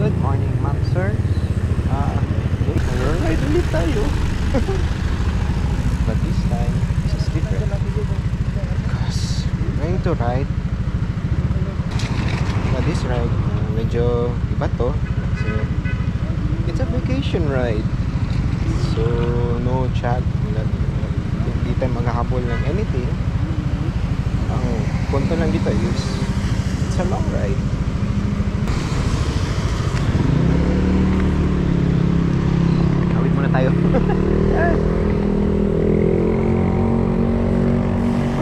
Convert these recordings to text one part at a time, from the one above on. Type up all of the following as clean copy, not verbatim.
Good morning, ma'am, sir. Ride ulit tayo. But this time, this is different. Because we're going to ride. But this ride, medyo iba to. So, it's a vacation ride. So, no chat. Hindi tayo maghahabol ng anything. Ang punto lang dito is, it's a long ride. Tayo.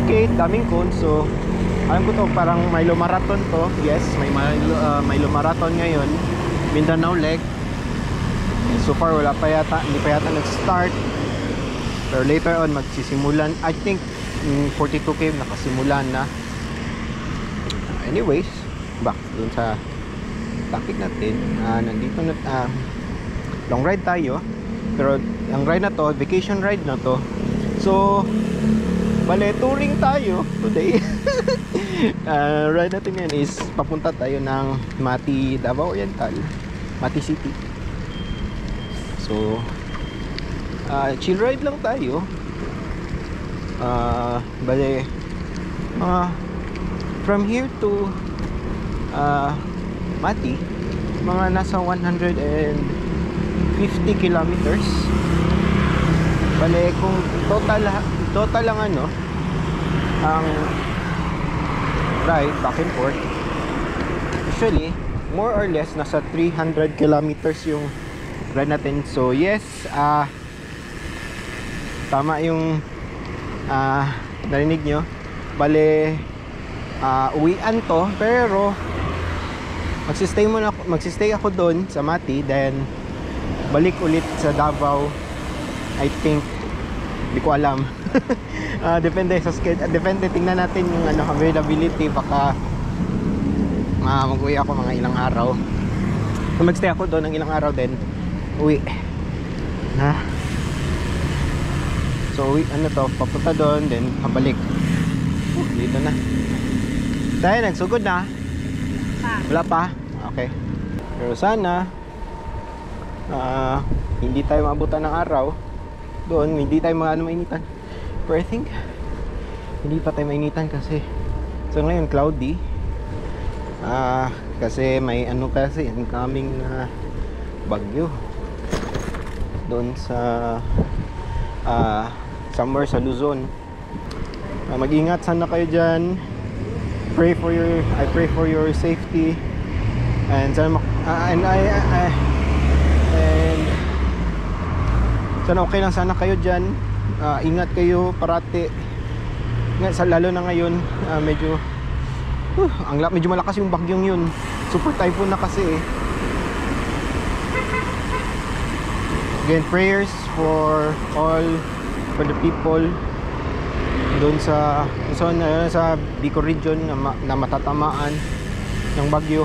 Okay, daming cone. So alam ko to, parang Milo Marathon to. Yes, may Milo Marathon ngayon, Mindanao leg. And so far wala pa yata, hindi pa yata nag-start, pero later on magsisimulan. I think 42K nakasimulan na. Anyways, back dun sa topic natin. Nandito na long ride tayo. Pero ang ride na to, vacation ride na to. So, bale, touring tayo today. Ride natin yan is, papunta tayo ng Mati, Davao Oriental, Mati City. So, chill ride lang tayo. Bale, from here to Mati, mga nasa 150 kilometers. Bale, kung total lang ano ang ride back and forth, actually more or less nasa 300 kilometers yung ride natin. So yes, tama yung narinig nyo. Bale, uwian to, pero magsistay ako doon sa Mati, then balik ulit sa Davao. I think, hindi ko alam. Depende sa schedule, depende, tingnan natin yung availability. Baka mag-uwi ako mga ilang araw. So magstay ako doon ng ilang araw, then uwi na. So uwi, papunta doon, then pabalik. Dito na tayo, nagsugod na. Wala pa? Okay. Pero sana hindi tayo maabutan ng araw doon, hindi tayo mainitan. Pero I think hindi pa tayo mainitan kasi so ngayon cloudy, kasi may kasi incoming na bagyo doon sa somewhere sa Luzon. Mag-ingat sana kayo dyan. I pray for your safety, and sana and sana okay lang sana kayo dyan. Ingat kayo parati, lalo na ngayon. Medyo malakas yung bagyong yun. Super typhoon na kasi eh. Again, prayers for the people doon sa Bicol region na matatamaan ng bagyo.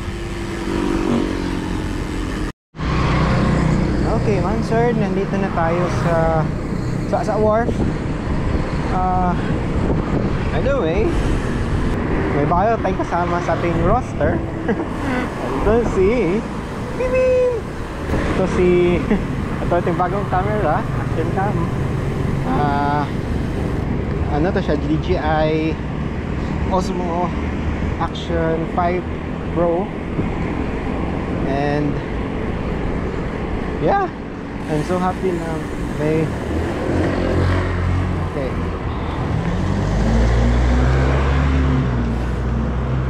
Okay, man sir, nandito na tayo sa wharf. Anyway, may bago tayong kasama sa ating roster. Ito si ito ating bagong camera, action cam. Ano to siya, DJI Osmo Action 5 Pro. And yeah, I'm so happy na may okay.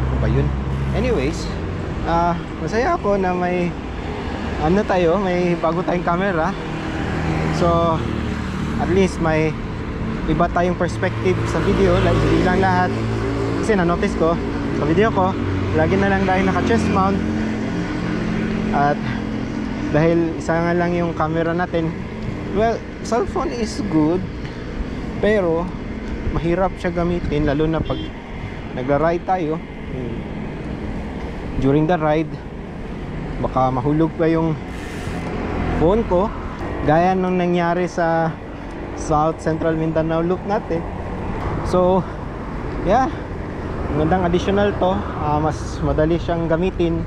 Ano ba yun? Anyways, masaya ako na may may bago tayong camera. So at least may iba tayong perspective sa video. Like, hindi lang lahat, kasi na-notice ko sa video ko lagi na lang dahil naka chest mount, at dahil isa nga lang yung camera natin. Well, cellphone is good, pero mahirap siya gamitin, lalo na pag nagra-ride tayo. During the ride, baka mahulog pa yung phone ko, gaya nung nangyari sa South Central Mindanao loop natin. So yeah, magandang additional to. Mas madali siyang gamitin,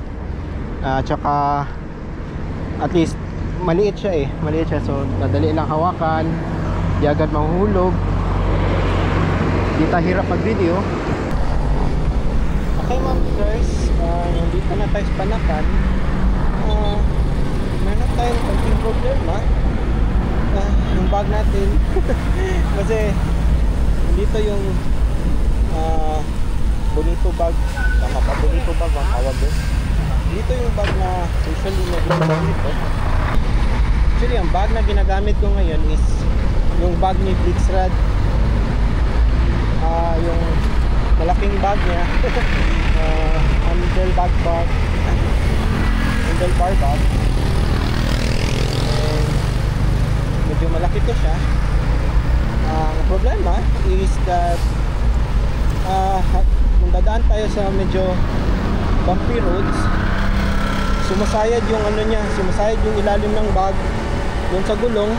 tsaka at least maliit siya maliit siya, so madali lang hawakan, di agad mahuhulog, di tayo hirap mag video. Okay ma'am guys, nandito na tayo sa Panakan. Meron tayong konting problema, yung bag natin. Kasi dito yung bonito bag, tama pa, bonito bag ang tawag doon. Dito yung bag na usually naglagamit ko. Actually ang bag na ginagamit ko ngayon is yung bag ni Blitzrad, yung malaking bag niya. Handlebar bag, and medyo malaki to siya. Ang problema is that kung dadaan tayo sa medyo bumpy roads, sumasayad yung ano niya, sumasayad yung ilalim ng bag doon sa gulong.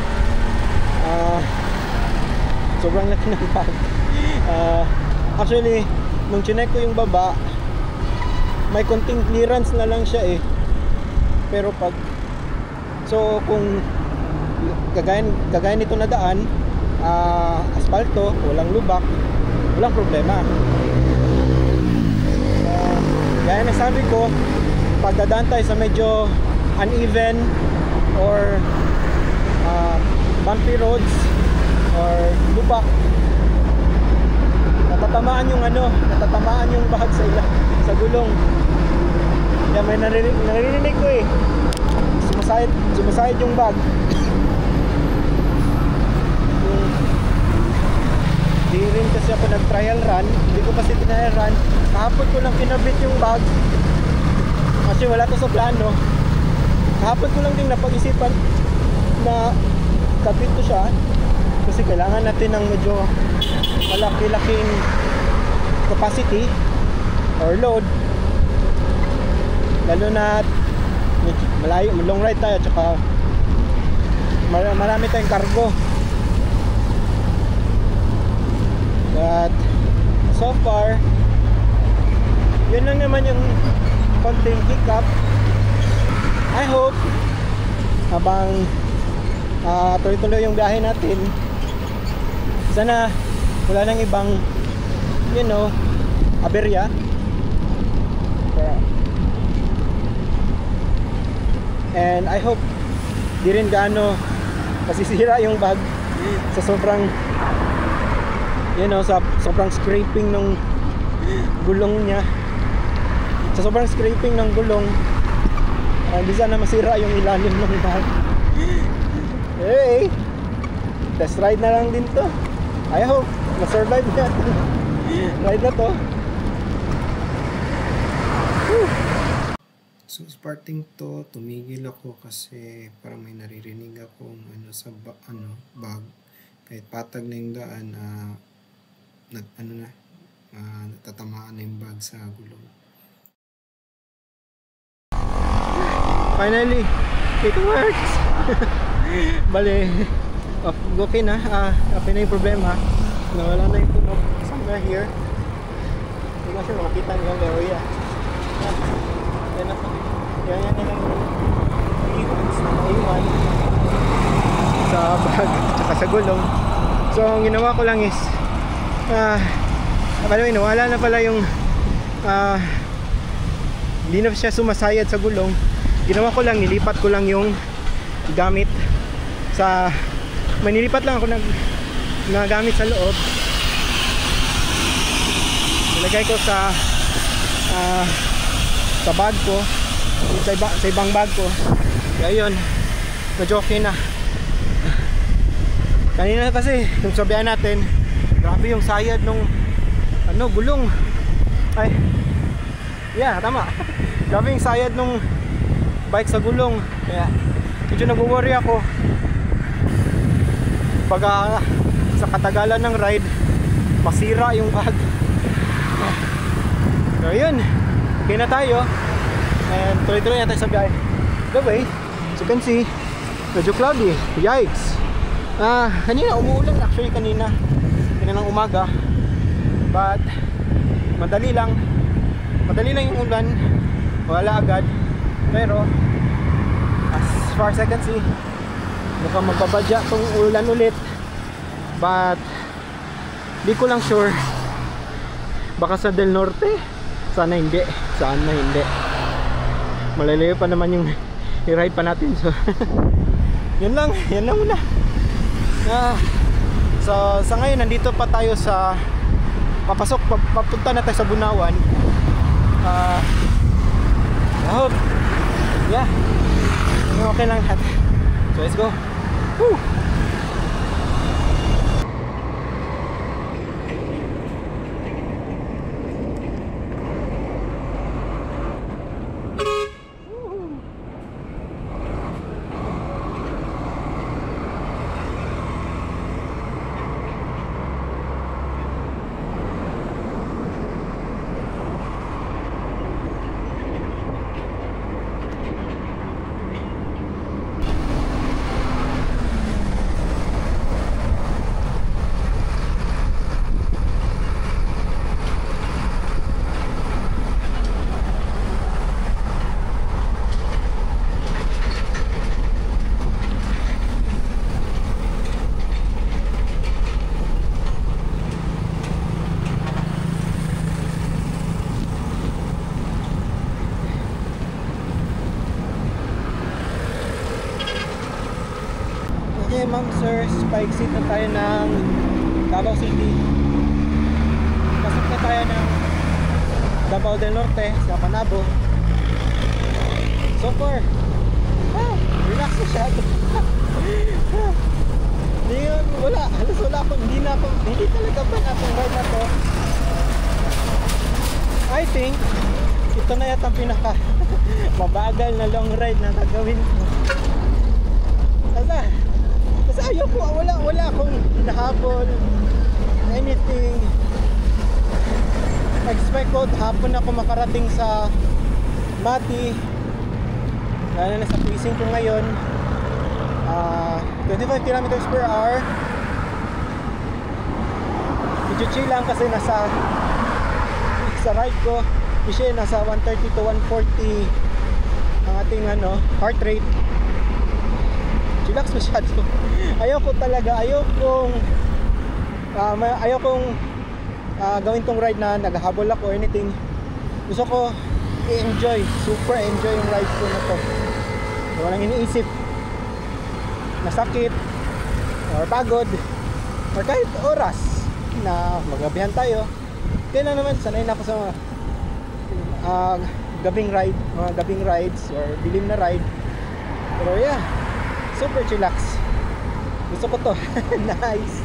Sobrang laki ng bag. Actually nung chinek ko yung baba, may konting clearance na lang siya pero pag kung kagaya nito na daan, asfalto, walang lubak, walang problema. Gaya na sabi ko, pag dadaan tayo sa medyo uneven or bumpy roads or lubak, natatamaan yung bag sa gulong. Kaya may naririnig ko sumasayad yung bag. Di rin kasi ako nag-trial run, hindi ko kasi trial run. Kahapon ko lang kinabit yung bag kasi wala to sa plano. Kahapon ko lang din napag-isipan na kabit ko siya kasi kailangan natin ng medyo malaki-laking capacity or load, lalo na malayo, long ride tayo, tsaka marami tayong cargo. But so far yun lang naman yung konting hiccup. I hope habang tuloy-tuloy yung biyahe natin, sana wala nang ibang aberya. And I hope di rin gaano masisira yung bag sa sobrang sa sobrang scraping ng gulong niya. Sa sobrang scraping ng gulong, hindi sana masira yung ilalim ng bag. Hey, test ride na lang din to. I hope ma-survive natin ride na to. So starting to, tumigil ako kasi parang may naririnig akong sa bag. Kahit patag na yung daan, natatamaan na yung bag sa gulong. Finally, it works. Bale, okay na. Okay na yung problema. Nawala na yung tunog. Somewhere here. Hindi na siya makita nilang area. Yan na. Yan na lang ihons na maiwan sa bag at sa gulong. So ang ginawa ko lang is by the way, nawala na pala yung hindi na siya sumasayad sa gulong. Ginawa ko lang, nilipat ko lang yung gamit sa manilipat lang ako na gamit sa loob. Nilagay ko sa bag ko, sa ibang bag ko. Kaya yun, medyo okay na. Kanina kasi yung sabihan natin, grabe yung sayad nung gulong. Ay, yeah, tama. Grabe yung sayad nung bike sa gulong. Kaya medyo nag-worry ako pag sa katagalan ng ride masira yung bag. So yun, okay na tayo. And tuloy-tuloy na tayo sa biyahe. The way, as you can see, medyo cloudy. Yikes. Kanina umuulan actually kaninang umaga. But madali lang yung ulan. Wala agad. Pero as far as I can see, mukhang magbabadya tong ulan ulit. But di ko lang sure, baka sa Del Norte, sana hindi, malalayo pa naman yung i-ride pa natin. So yan lang muna. So sa ngayon nandito pa tayo sa papunta na tayo sa Bunawan. I hope, yeah, okay lang lahat. So let's go. Woo! Okay, ma'am, sir, pa-exit na tayo ng Davao City. Pasok na tayo ng Davao del Norte sa Panabo. So far, relax na siya. Halos wala akong, hindi talaga ba natong ride na to. I think ito na yata ang pinaka mabagal na long ride na nagawin ko. Kasi ayoko, wala akong hinahabol anything. Expect ko hapon ako makarating sa Mati, lalo na sa pacing ko ngayon. 25 kilometers per hour. Medyo chill lang kasi sa ride ko kasi nasa 130 to 140 ang ating heart rate. Relax masyado. Ayokong gawin tong ride na naghahabol ako or anything. Gusto ko i-enjoy, super enjoy yung ride ko na to. Walang iniisip na sakit or pagod or kahit oras na magabihan tayo. Kaya lang naman, sanay na ako sa mga gabing rides or dilim na ride. Pero yeah, super chillax. Gusto ko to. Nice.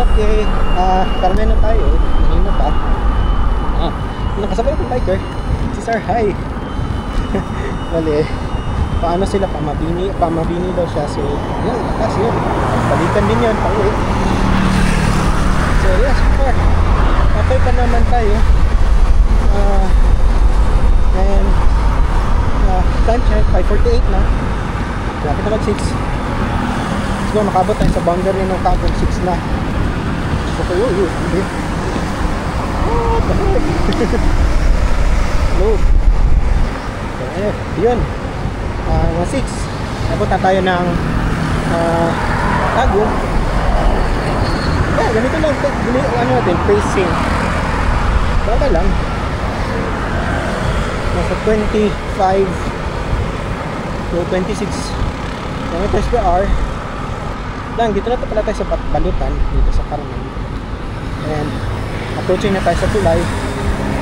Okay, karami na tayo. Kanina pa. Nakasabay ng biker. Si Sir, hi. Bale, paano sila? Pamabini daw siya. So, yun, lakas yun. Balikan din yun, pauwi. So, yeah, so far. Okay pa naman tayo. And, time check, 5:48 na. Lapit na mag-6. So, makabot tayo sa boundary ng Tagum 6 na. So, what the heck? Load. So, yun. 6. Abot na tayo ng Tago. Ganito lang. Ano natin, pacing. Baka lang. Nasa 25 to 26 kilometers per hour. Lang, dito na pala tayo sa Balutan, dito sa Carmen. And approaching na tayo sa tulay.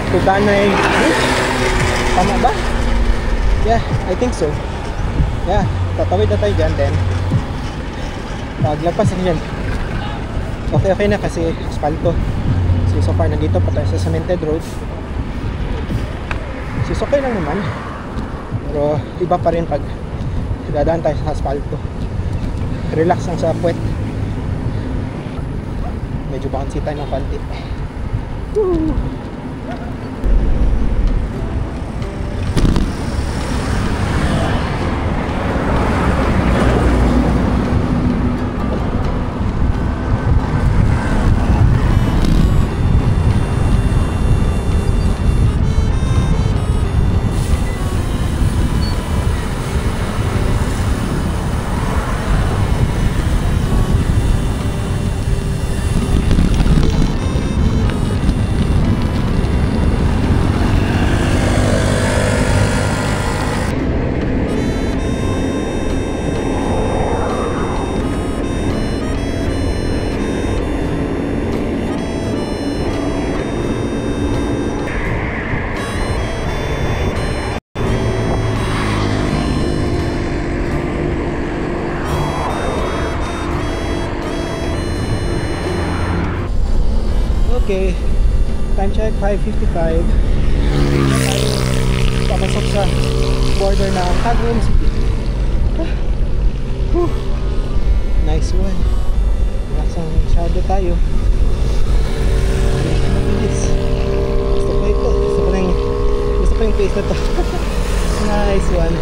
Tuganay Bridge. Tama ba? Yeah, I think so. Yeah, tatawid na tayo dyan. Then paglagpas na dyan, okay na kasi asfalto. So far nandito pa tayo sa cemented road. So okay lang naman, pero iba pa rin pag dadaan tayo sa asfalto. Relax lang sa puwet. Medyo bouncy tayo ng konti. Woo! Okay, time check 5:55. Papasok sa border ng Tagum City. Nice one. Nasang shadow tayo. Mabilis. Gusto ko ito. Gusto ko yung place na to. Nice one.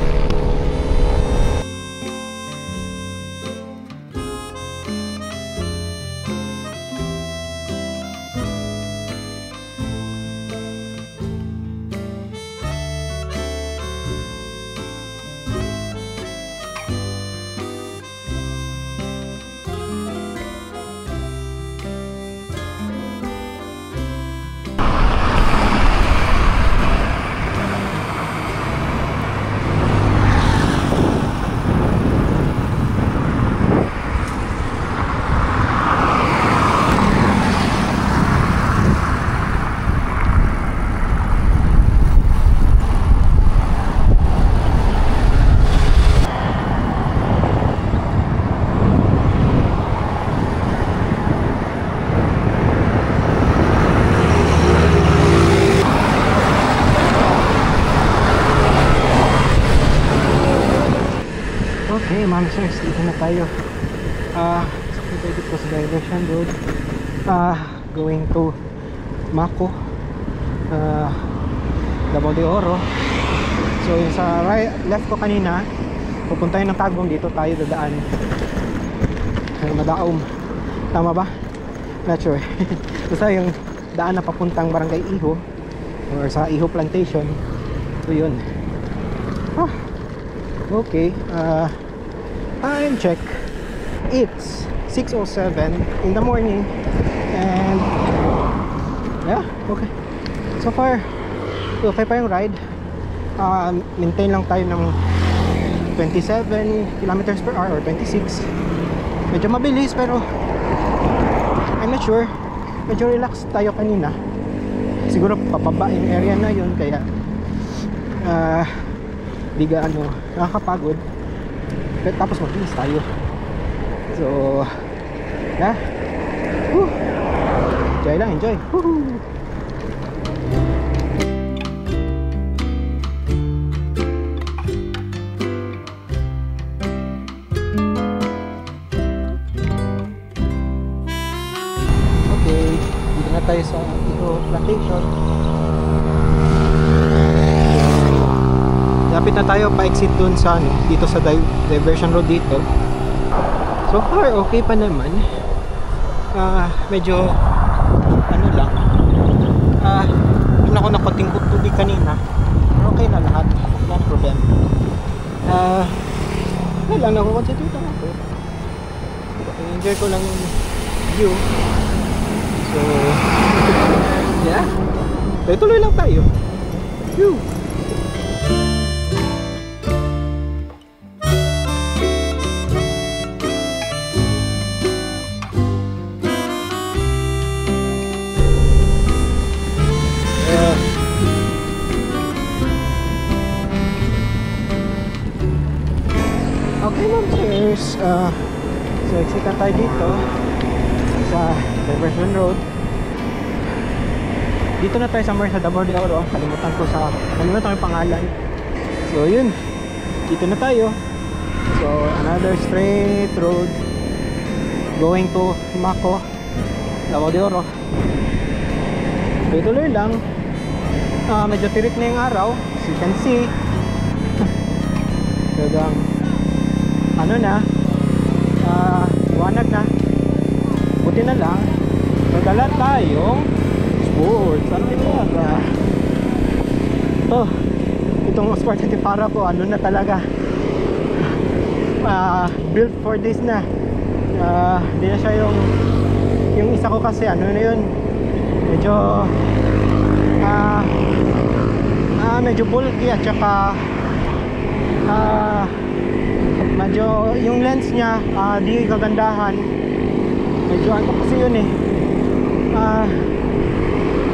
Okay, ma'am sirs, dito na tayo. Dito po sa diversion road. Going to Mako, Davao de Oro. So yung sa right, left ko kanina, pupuntahin ng Tagum, dito tayo dadaan. Madaom. Tama ba? Not sure. Basta yung daan na papuntang Barangay Iho or sa Iho Plantation. So yun. Okay, time check, it's 6:07 in the morning. And yeah, okay. So far okay pa yung ride. Maintain lang tayo ng 27 kilometers per hour or 26. Medyo mabilis pero I'm not sure. Medyo relax tayo kanina. Siguro papaba yung area na yun, kaya di gaano nakakapagod. Tapos mabilis tayo. So yeah, enjoy lang, enjoy. Okay, dito na tayo sa Iho Plantation. Lapit na tayo pa-exit dun sa dito sa diversion road dito. So far okay pa naman. Medyo ano lang, ako na konting tubig kanina, pero okay na lahat, walang problem. Lang, nako-concentrate lang ako in-enjoy ko lang yung view. So, yeah. Tuloy lang tayo. Phew. Okay ma'am, cheers. So exit na tayo dito sa Diversion Road. Dito na tayo somewhere sa Davao de Oro. Kalimutan ko yung pangalan. So yun, dito na tayo. So another straight road going to Mako, Davao de Oro. Tuloy lang. Medyo tirik na yung araw, as you can see. Talagang ano na, iwanag na. Buti na lang nagdala tayong sports. Ano ito? Itong sports natin para ko ano na talaga, built for this na. Hindi na siya yung isa ko kasi ano na yun, medyo bulky at saka medyo yung lens niya di kagandahan. Medyo ano kasi yun eh,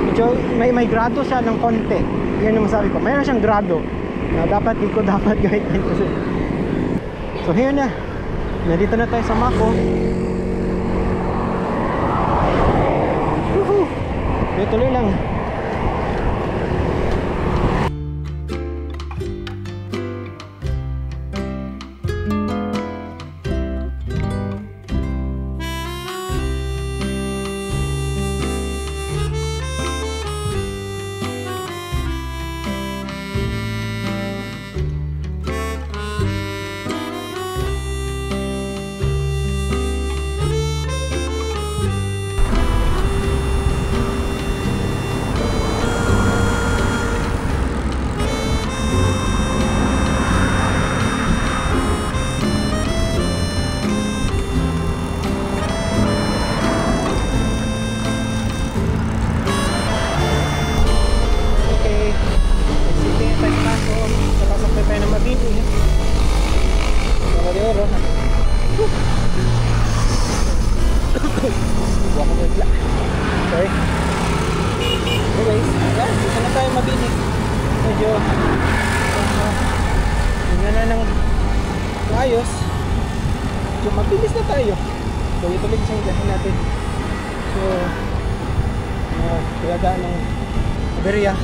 medyo may grado siya ng konti. Yan yung masabi ko, mayroon siyang grado na dapat di ko dapat gamitin kasi. So here na, nandito na tayo sa Mako. Woohoo! Tuloy lang. Sorry. Anyways, yan, dito na tayo mabili. Medyo tingnan na ng ayos. Medyo mabilis na tayo. So ituloy isang gahin natin. So kaya ng aberya.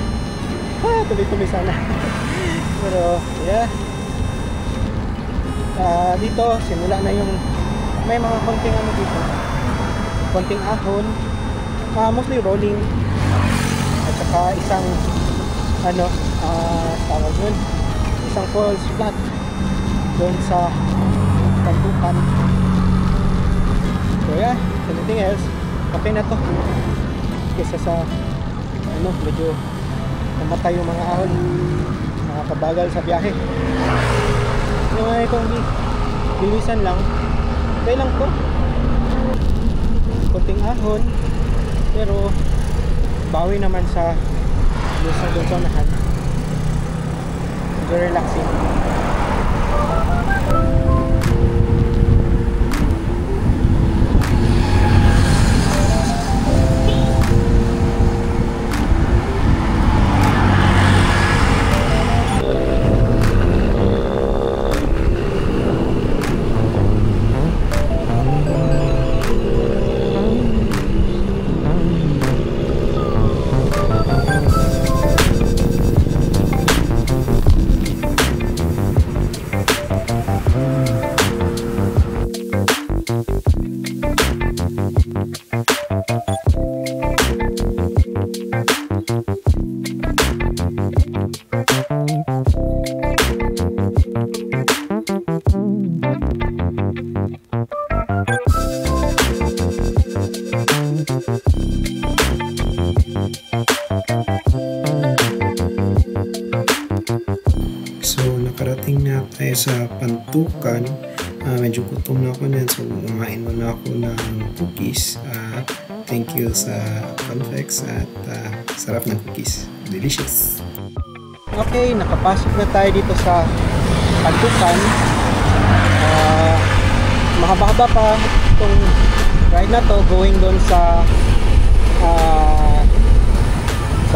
Tuloy-tuloy sana. Pero yeah, dito simula na yung may mga konting ano dito, konting ahon, mostly rolling, at saka isang ano, tawag yun, isang falls flat doon sa Pantukan. So yeah, anything else okay na to kesa sa ano, medyo namatay yung mga ahon, nakakabagal sa biyahe. Yung itong bilisan lang, okay lang to, konting ahon pero bawi naman sa unahan. Very relaxing. So nakarating na tayo sa Pantukan. Medyo gutom na ako niyan, so kumain muna ako ng cookies. Thank you sa Confex at sarap ng cookies. Delicious! Okay, nakapasok na tayo dito sa Pantukan. Mahaba-haba pa itong ride na to, going doon sa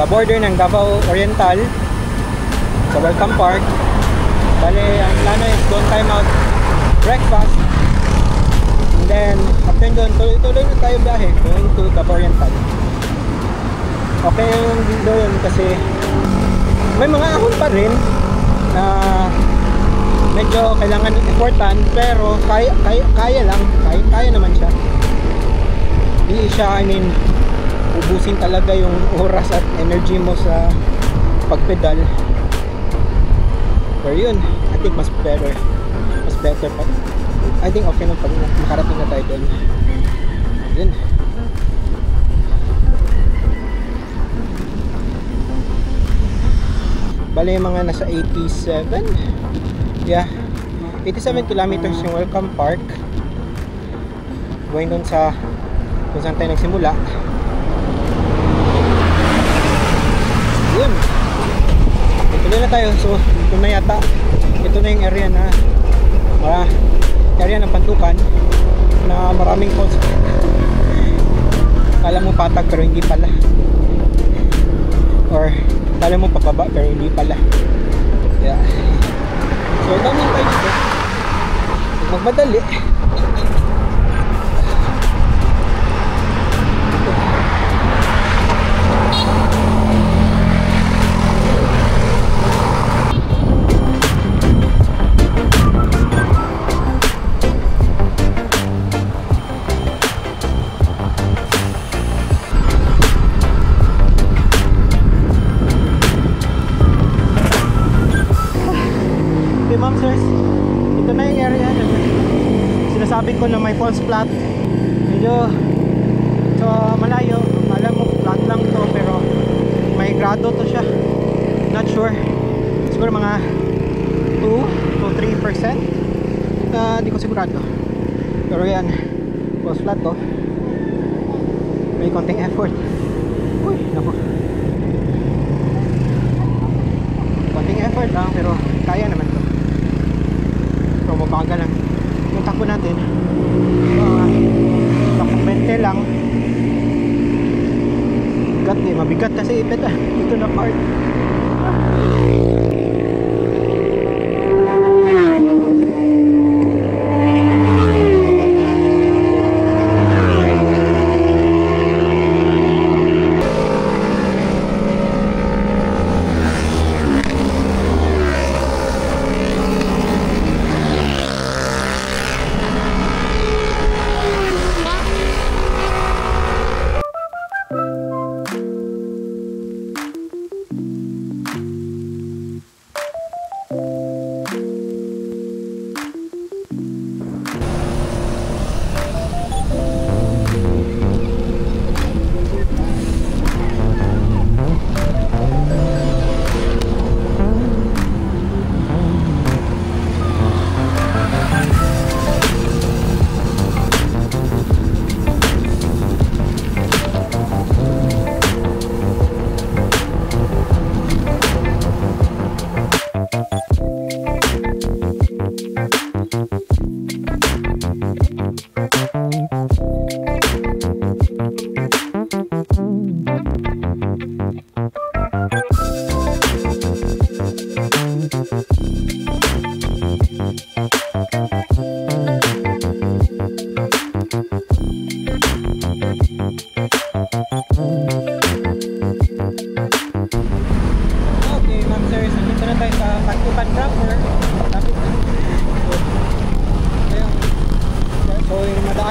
border ng Davao Oriental, sa Welcome Park. Bale, ang plano is doon tayo mag-breakfast, and then after doon, tuloy na tayo biyahe going to Davao Oriental. Okay yung doon kasi may mga ahon pa rin na medyo kailangan effortan, pero kaya lang, kaya naman siya. Hindi siya, ubusin talaga yung oras at energy mo sa pagpedal. Pero yun, I think mas better pa. I think okay nung pag makarating na tayo doon. Yun. Bale, mga nasa 87. Yeah, 87 kilometers yung Welcome Park. Going doon sa kung saan tayo nagsimula. Yun, tuloy na tayo. So ito na yata, ito na yung area na area ng Pantukan na maraming falls. Kala mo patag pero hindi pala, or kala mo pababa pero hindi pala. Yeah. So daming tayo dito, magmadali. Ito na yung area na sinasabi ko na may false flat. Medyo so malayo, alam mo flat lang to, pero may grado to siya. Not sure, siguro mga 2 to 3%. Di ko sigurado, pero yan, false flat to. May konting effort. Uy, naku, konting effort lang, pero kaya naman to. So mabagal lang yung takbo natin. Nakapente lang. Mabigat kasi ipit ito na part.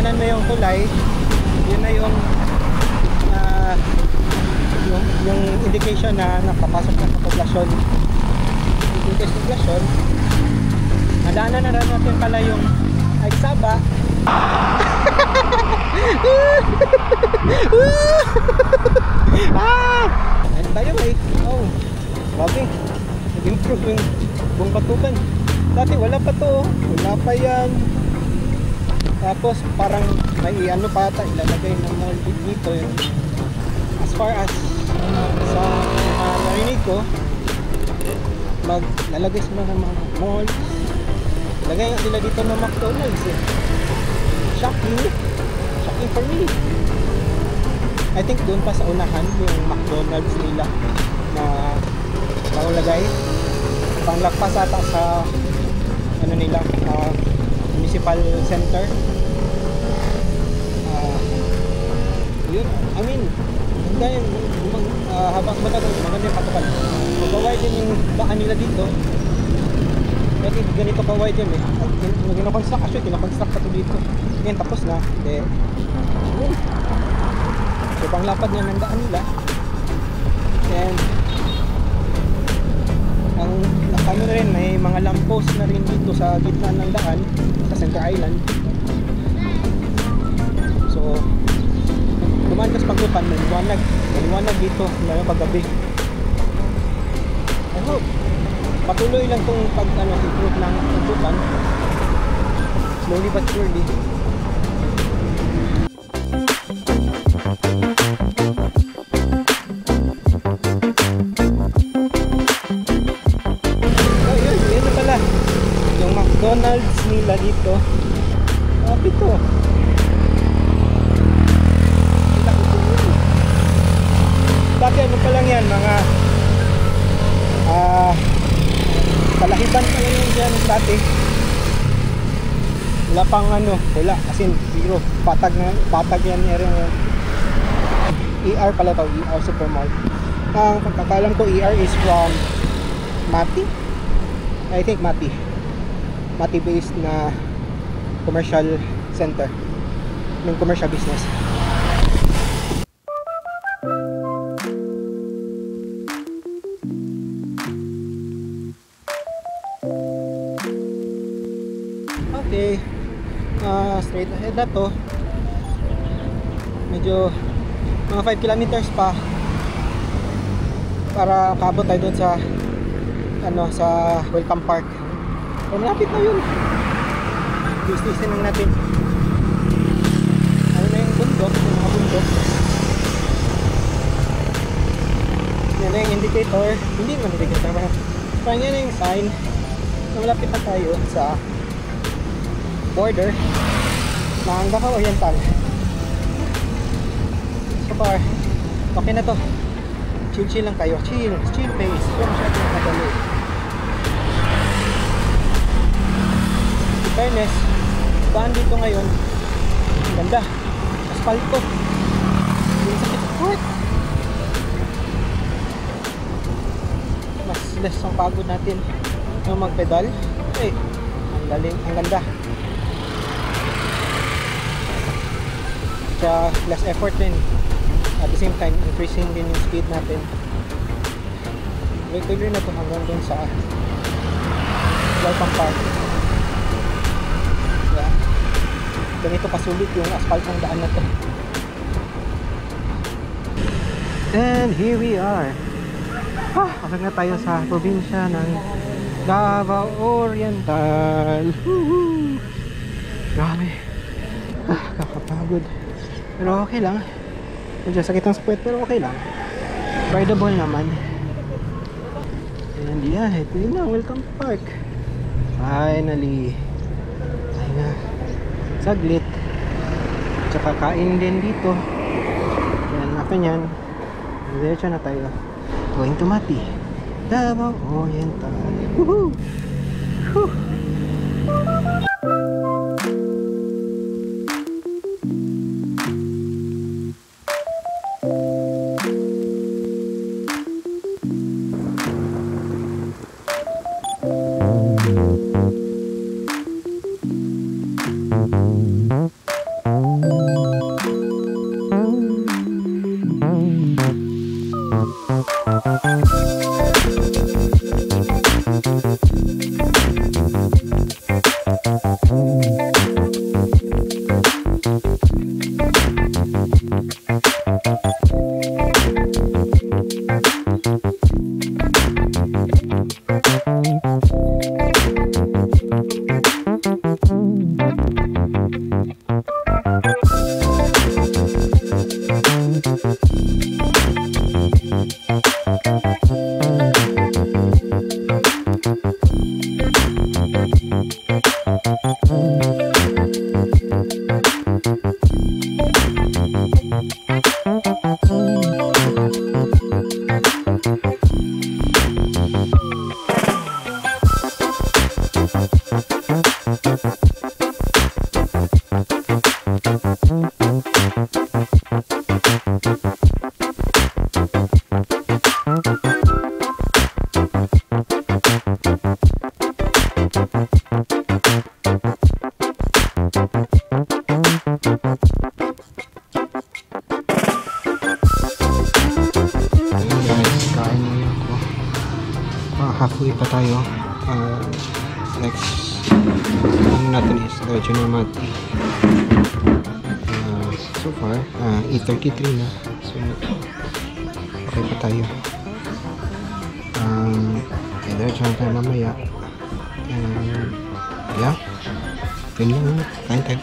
madaanan mo yung tulay, yun na yung indication na nakapasok na sa poblasyon. Indication poblasyon, nadaanan na rin natin pala yung Agsaba. And by the way, oh, grabe, nag-improve yung buong Pantukan. Dati wala pa to, wala pa yan. Tapos parang may ano pa ata ilalagay ng mall dito yun. As far as sa narinig ko, maglalagay sila ng mga mall. Lagay nga sila dito ng McDonald's eh. Shocking for me. I think doon pa sa unahan yung McDonald's nila na bagong lagay. Panglagpas ata sa ano nila, municipal center. Yun, I mean, ganda yun, habang maganda yung patukan. Mag-wide din yung daan nila dito. Kasi ganito ka-wide yun eh. Ginakonstruct, actually, ginakonstruct pa ito dito. Ngayon, tapos na. Yun. So, panglapad na ng daan nila. And, ang nakano na rin, may mga lamppost na rin dito sa gitna ng daan, sa Center Island. So, dumaan kas paglupan, maliwanag dito, lalo paggabi. I hope patuloy lang itong improve ng paglupan, slowly but surely. So yun na pala yung McDonald's nila dito. Ito dati ano pa lang yan, mga palahiban pa lang yan dyan dati. Wala pang wala, as in zero, patag yan area ngayon. ER pala to, ER Supermart. Ang pagkakalam ko, ER is from Mati, I think Mati based na commercial center ng commercial business. Okay, straight ahead na to. Medyo mga 5 kilometers pa para kaabot tayo doon sa sa Welcome Park. So, malapit na yun. Businessin lang natin. Ano na yung bundok, yung mga bundok. Yan na yung indicator. Hindi naman indicator, parang yan na yung sign na malapit na tayo sa border ng Davao Oriental. So far, okay na to. Chill lang kayo. Chill pace. Huwag masyadong madali. In fairness, daan dito ngayon, ganda. Asfalto. Yung sakit sa court. Mas less ang pagod natin ng magpedal. Eh, ang galing, ang ganda. Kaya less effort din. At the same time, increasing din yung speed natin. Tuloy na ito hanggang dun sa Welcome Park. Yeah. Ganito kasulit yung asphalt ng daan na to. And here we are. Kasag na tayo sa probinsya ng Davao Oriental. Woohoo! Grabe. Kakapagod. Pero okay lang. Medyo sakit ang spuwet pero okay lang. Rideable naman. And yeah, ito yun na, Welcome Park. Finally. Ay na. Saglit. Tsaka kain din dito. Yan, after nyan, diretso na tayo. Going to Mati, Davao Oriental. Woohoo! Whew! Halfway pa tayo. Next ano natin is Junior Mati. So far 8:33 na, so okay pa tayo. Diretso lang tayo mamaya. Yeah, yun lang, kain tayo.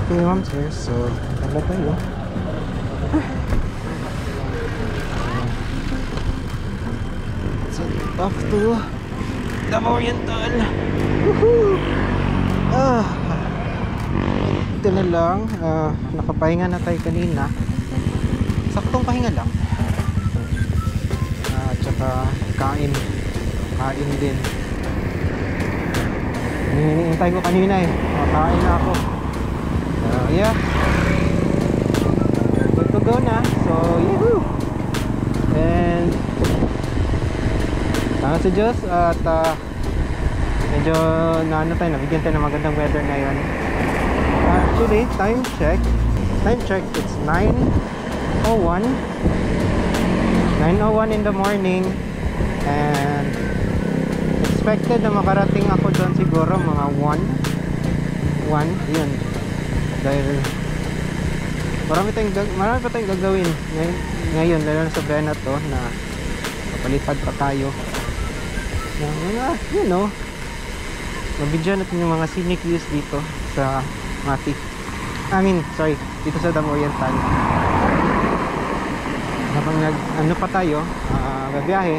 Okay ma'am sir, so tala tayo. Off to Davao Oriental. Woohoo! Ito na lang, nakapahinga na tayo kanina. Saktong pahinga lang. At saka kain din. Hinihintay ko kanina makain na ako. Yeah, good to go na. So yahoo! And sa Diyos at medyo nabigyan tayo ng magandang weather ngayon. Actually, time check it's 9:01 in the morning, and expected na makarating ako doon siguro mga 1 yun, dahil marami pa tayong gagawin ngayon, lalo na sa Bena to, na papalipad pa tayo ng mga, you know, mabidyan natin yung mga scenic views dito sa Mati. Dito sa Davao Oriental. Habang pa tayo, babiyahe,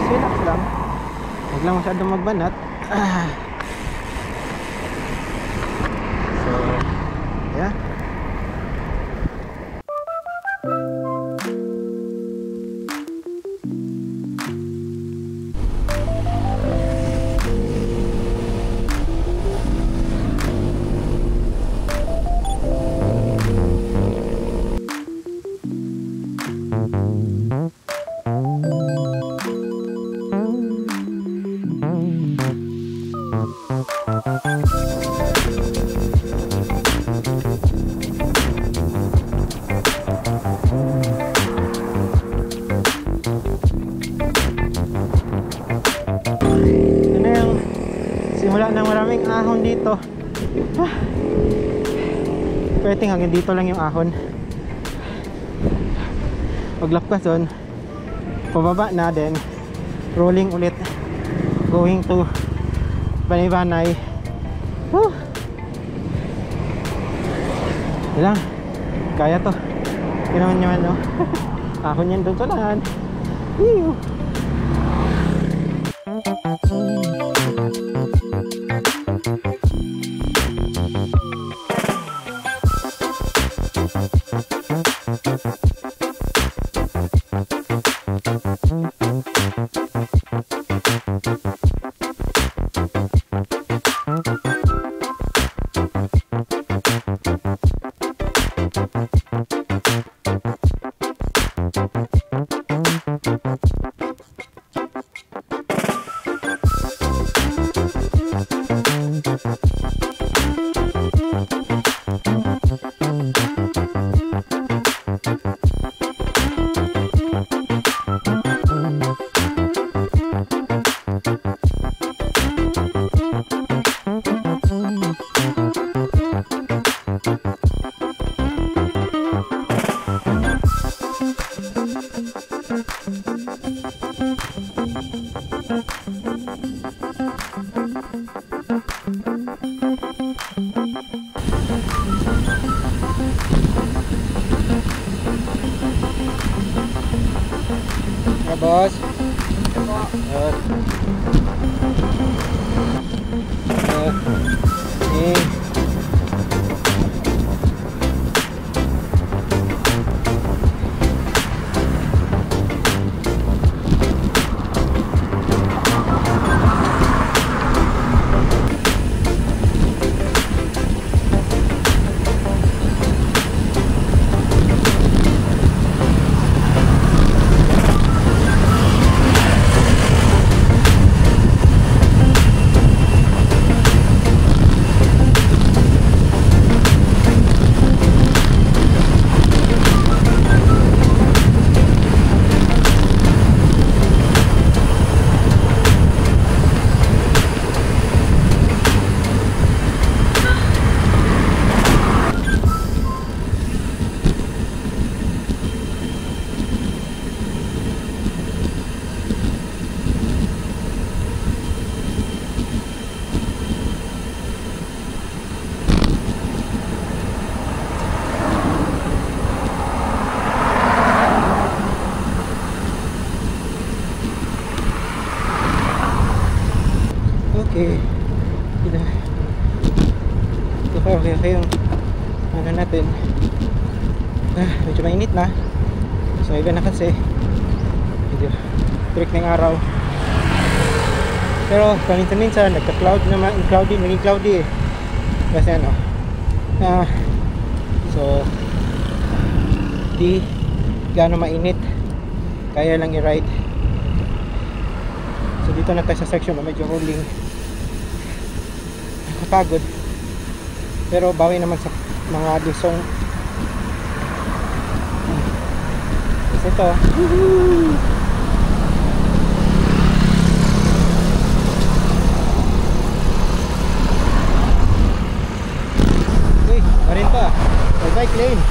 relax lang. Huwag lang masyadong magbanat. So, yeah. Simula ng maraming ahon dito. Pwede hanggang dito lang yung ahon. Paglapkas doon, pababa na din, rolling ulit, going to Banay-Banay. Ilang kaya to. Yun naman no. Ahon yan doon sa lahat. Boss. Okay. Okay yung ano natin. Medyo mainit na. So iba na kasi medyo trick ng araw. Pero paminsan-minsan nagka-cloud naman, naging cloudy eh. Kasi ano so di gaano mainit, kaya lang i-ride. So dito na tayo sa section na medyo rolling, nakapagod pero bawi naman sa mga lusong. Kasi ito uy, marin pa may bike lane.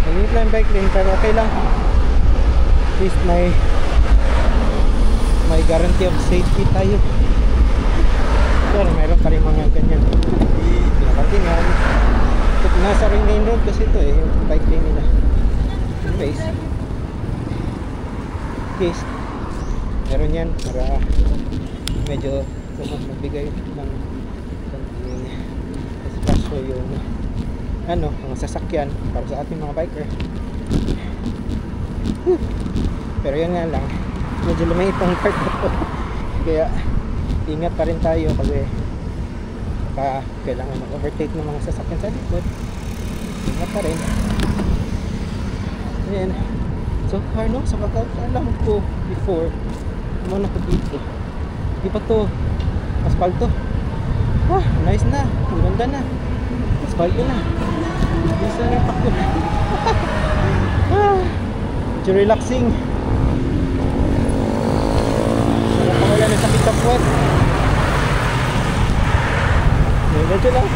Maliit lang bike lane pero okay lang, at least may guarantee of safety tayo. Pero meron pa rin mga ganyan pinakatingan. Nasa ring main road kasi ito eh, yung bike lane nila. Anyways, case meron yan para medyo magbigay ng espasyo yung ano, mga sasakyan para sa ating mga biker. Pero yun nga lang, medyo lumiit ang part na to. Kaya ingat pa rin tayo kasi kailangan mag-overtake ng mga sasakyan sa likod. Ingat pa rin. Ayan. So far no, sa pagkakalam ko before, muna ko dito, di pa to asfalto. Nice na, ganda na, asfalto na. Nice na rin pakto. Medyo relaxing. Wala na sakit sa puwet. Medyo lang.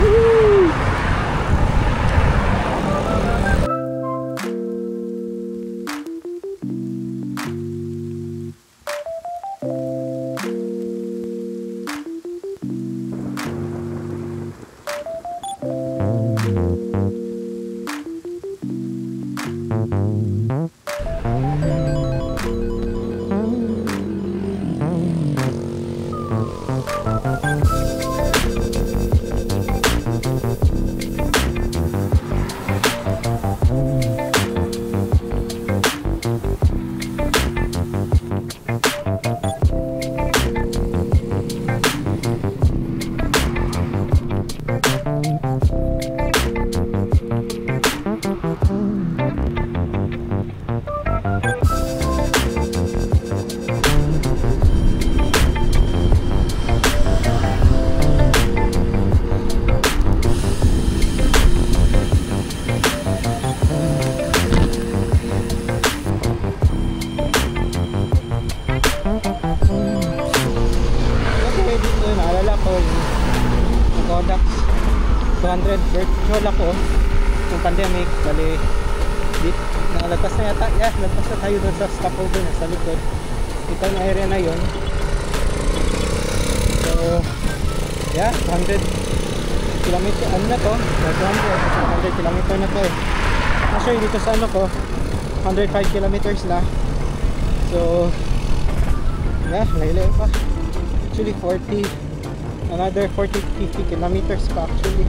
Virtual ako yung pandemic, bali nakalagpas na yata, lagpas na tayo doon sa stopover na sa likod. Ito yung area na yun. So 200 kilometer ano na to, 200 kilometer na to eh. Actually dito sa ano ko 105 kilometers na. So layo pa, actually 40, another 40-50 kilometers pa actually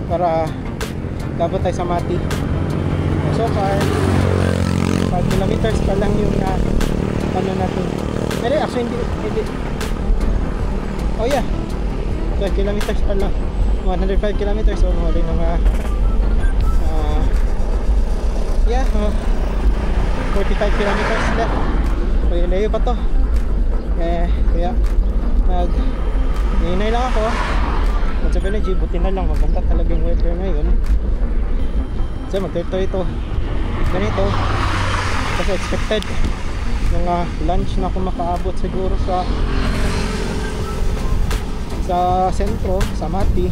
para labot tayo sa Mati. So far 5 kilometers pa lang yung ano natin. Pero actually hindi. Oh yeah, 12 kilometers pa lang, 105 kilometers. So mali mga yeah, 45 kilometers left. Layo pa to. Kaya nag-iinay lang ako. Sa Energy, buti na lang maganda talaga yung weather ngayon. So magtuloy ito ganito kasi expected mga lunch na ako makaabot siguro sa sentro, sa Mati.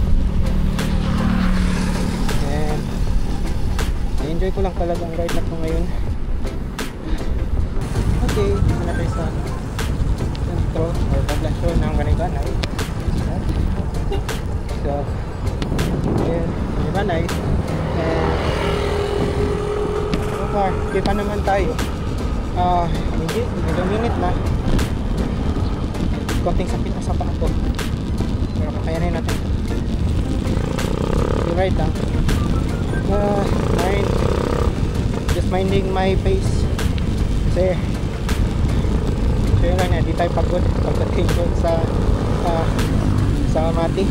And enjoy ko lang talaga ang ride na ko ngayon. Okay, dito na tayo sa sentro or poblasyon ng Banay-Banay. So ayun, Banay-Banay. And so far, okay pa naman tayo. Medyo minute na. Konting sakit na sa paa ko, pero kakayanin natin. I-ride lang. Just minding my pace. Kasi so yun lang, di tayo pagod pagdating doon sa Mati.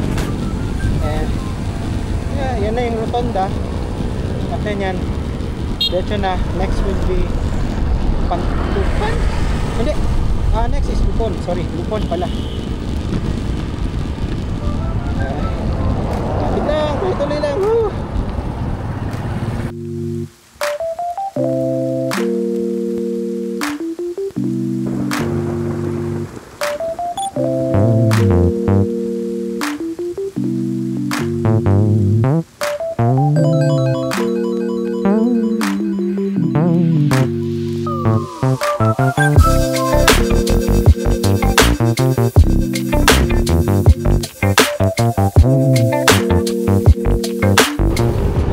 And yeah, yan na yung rotonda. After yan, diretso na. Next will be Pantupan? Hindi, next is Lupon. Sorry, Lupon pala. Lapit lang, tuloy lang. Woo!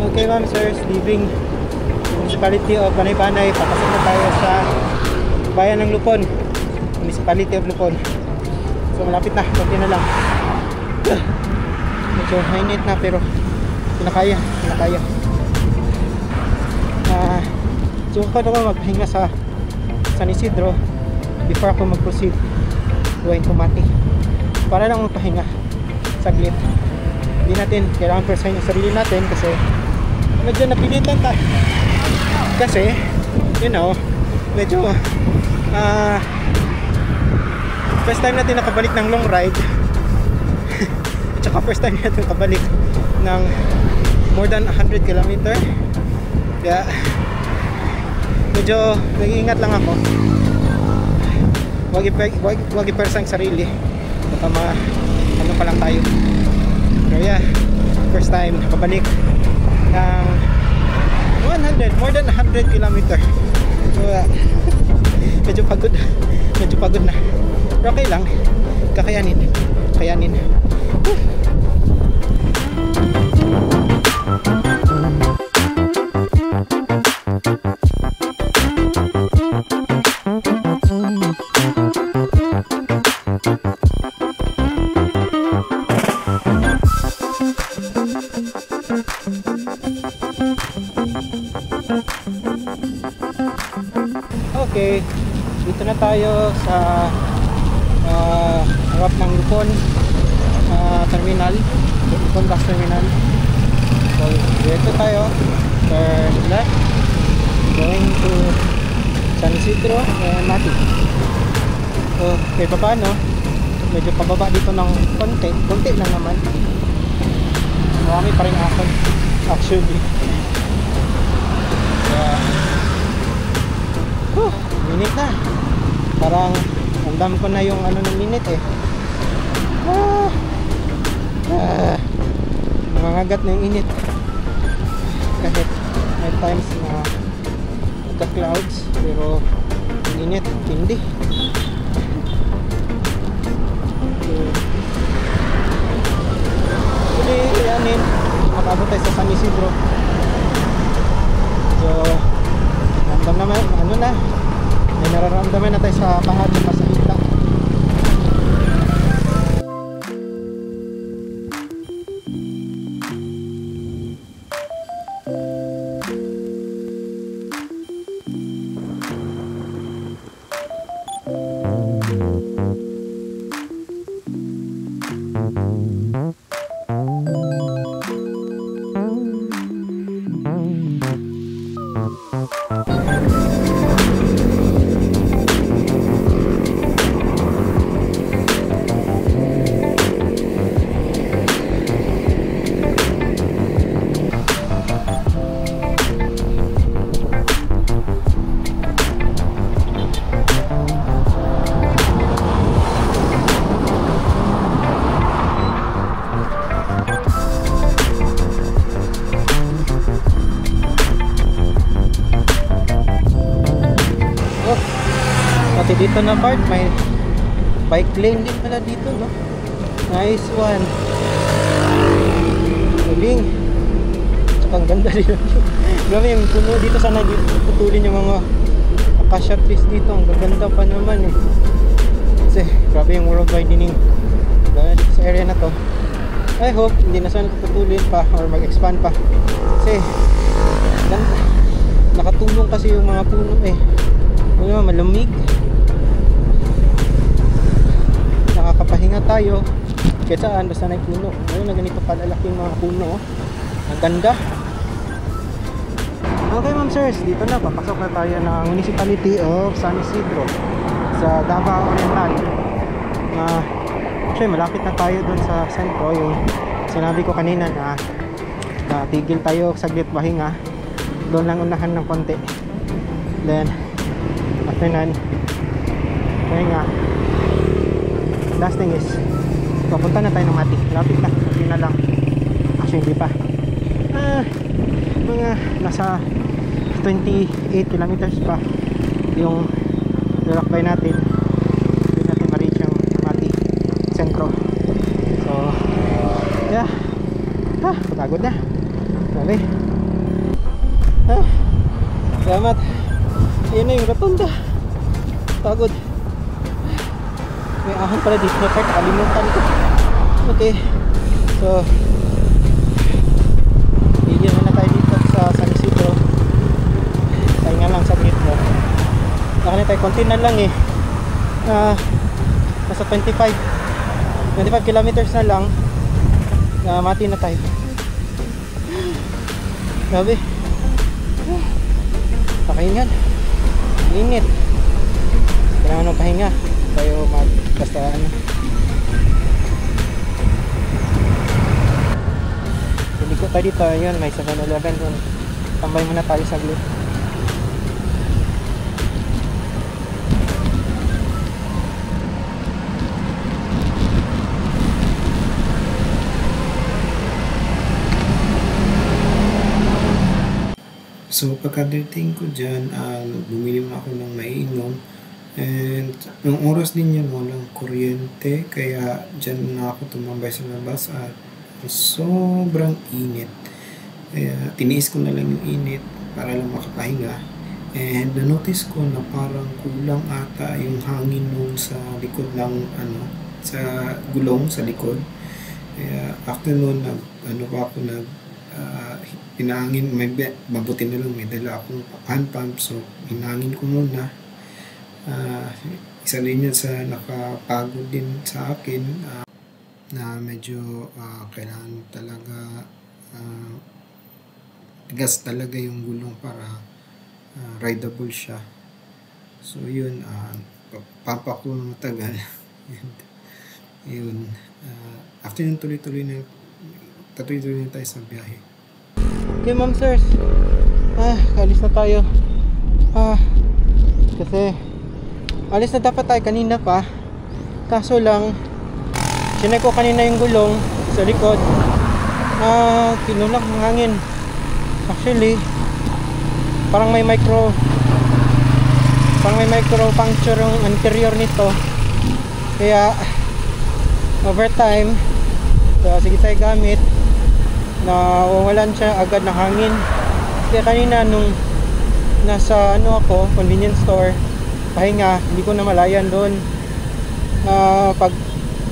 Okay ma'am, sirs, leaving Municipality of Banay-Banay. Papasok na tayo sa bayan ng Lupon, Municipality of Lupon. So malapit na, konti na lang. Medyo mainit na pero pinakaya. So ako magpahinga sa San Isidro before ako mag-proceed going to Mati, para lang magpahinga saglit. Hindi natin kailangan persahin yung sarili natin kasi medyo napilitan tayo kasi you know, medyo first time natin nakabalik ng long ride at saka first time natin nakabalik ng more than 100 km. Kaya medyo nag-iingat lang ako. Wag ipersa ang sarili, baka ano pa lang tayo. Pero yeah, first time nakabalik ng 100, more than 100 km. So medyo pagod na, pero okay lang, kakayanin. Okay, dito na tayo sa harap ng Lupon terminal, Lupon bus terminal. So dito tayo, turn left, going to San Isidro and Mati. So kahit pa paano, medyo pababa dito ng konti lang naman. Marami pa rin akon actually. Minute na, parang andam ko na yung ano ng minute eh. Nangangagat na yung init kahit may times na nagka-clouds, pero yung init hindi. Actually yanin, makabot tayo sa San Isidro. So naman ano na, may nararamdaman na tayo sa pahad ng masahita. dito na part, may bike lane din pala dito, no? Nice one. Galing. Tsaka ang ganda dito. Grabe yung puno dito, sana putulin yung mga acacia trees dito. Ang gaganda pa naman eh. Kasi grabe yung world widening dito sa area na to. I hope hindi na sana putulin pa or mag-expand pa. Kasi nakatulong kasi yung mga puno eh. Malamig. Nakakapahinga tayo. Kahit saan, basta na puno. Ngayon na ganito palalaking mga puno. Ang ganda. Okay ma'am sirs, dito na. Papasok na tayo ng Municipality of San Isidro sa Davao Oriental. Actually malapit na tayo dun sa sentro. Yung sinabi ko kanina na tigil tayo saglit pahinga. Doon lang unahan ng konti. Then after nun, pahinga. Last thing is papunta na tayo ng Mati. Lapit na, hindi na lang. Actually hindi pa. Mga nasa 28 kilometers pa yung lalakbay natin. Hindi natin ma-reach yung Mati sentro. So yeah, pagod na. Sabi salamat. Ayun na yung rotunda. Pagod. May ahon pala dito na part, kalimutan ko. Okay, so bigyan na tayo dito sa San Isidro. Tayo nga lang saglit mo. Nakalit tayo, konti na lang eh. Nasa 25 kilometers na lang. Mati na tayo. Grabe. Pakahingan. Init. Kailangan ng pahinga. Tayo basta ano. Hindi ko tayo dito. Yun, may 7-Eleven doon. Tambay muna tayo saglit. So pagkadating ko dyan, bumili na ako ng maiinom. And yung oras din yan, walang kuryente. Kaya dyan na ako tumambay sa labas at sobrang init. Kaya tiniis ko na lang yung init para lang makapahinga. And na-notice ko na parang kulang ata yung hangin nung sa likod ng sa gulong sa likod. Kaya after nun, pinahangin, mabuti na lang may dala akong hand pump, so hinangin ko muna. Isa din yan sa nakapagod din sa akin, na medyo kailangan talaga gas talaga yung gulong para rideable siya. So yun, pampa ko ng matagal. Yun, after yun tuloy-tuloy na tayo sa biyahe. Okay ma'am sirs, alis na tayo. Kasi alis na dapat tayo kanina pa. Kaso lang sinay ko kanina yung gulong sa likod. Tinulak ng hangin. Actually parang may micro puncture yung anterior nito. Kaya over time, so sige tayo gamit, nawawalan siya agad ng hangin. Kaya kanina nung nasa ako, convenience store, pahinga, hindi ko na malayan doon. Pag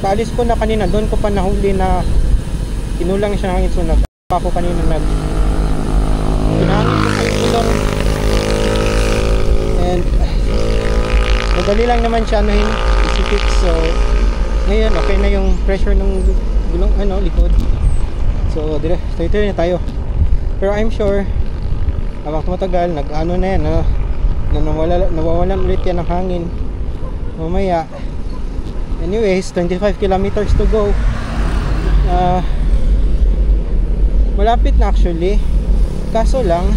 paalis ko na kanina, doon ko pa nahuli na kinulang siya ng hangin. So ako kanina pinahangin ko yung gulong. And madali lang naman siya i-fix. So ngayon okay na yung pressure ng gulong likod. So tuloy-tuloy na tayo. Pero I'm sure habang tumatagal na yan, nawawalan ulit yan ng hangin mamaya. Anyways, 25 kilometers to go. Malapit na actually. Kaso lang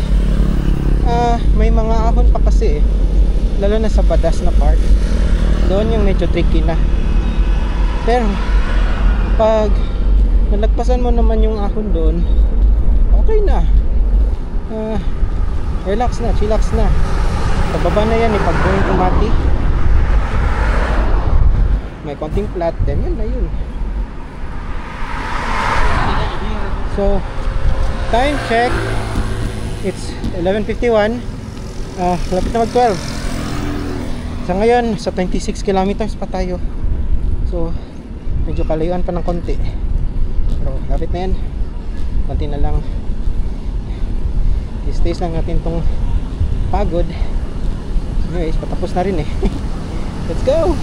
may mga ahon pa kasi lalo na sa badas na part. Doon yung medyo tricky na. Pero pag nalagpasan mo naman yung ahon doon, okay na. Relax na, chillax na. Pababa na yan pag going to Mati. may konting flat, then yun na yun. So time check, it's 11:51. Lapit na mag 12. Sa ngayon sa 26 kilometers pa tayo, so medyo kalayuan pa ng konti, pero lapit na yan, konti na lang. I-stays lang natin tong pagod. Anyways, patapos na rin eh. Let's go!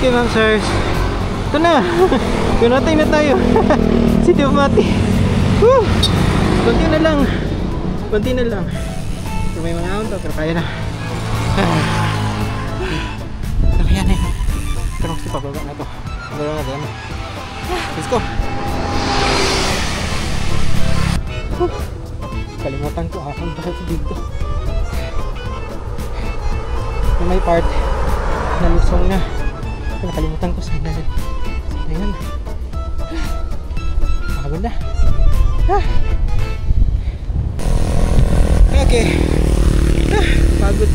Okay ma'am sirs, ito na. Pinatay na tayo. City of Mati. Woo! Kunti na lang. Kunti na lang. So, may mga ahon to, pero kaya na. Pero kaya na yun. Pero kasi pababa na to. Pababa na doon. Let's go. Woo! Kalimutan ko ahon pa dito. May part na lusong na. Nakalimutan ko sana rin. Ayan. Pagod na. Okay. Pagod.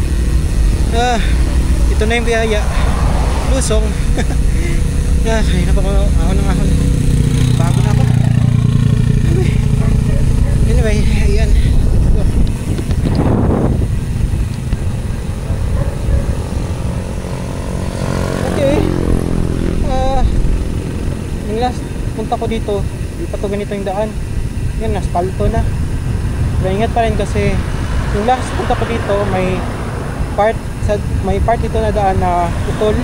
Ito na yung biyaya. Lusong. Kaya na pa ako ng ahon. Pagod na ako. Anyway, ayan. Okay. Yung last punta ko dito, di pa to ganito yung daan. Yan, aspalto na. Pero ingat pa rin kasi yung last punta ko dito, may part dito na daan na utol.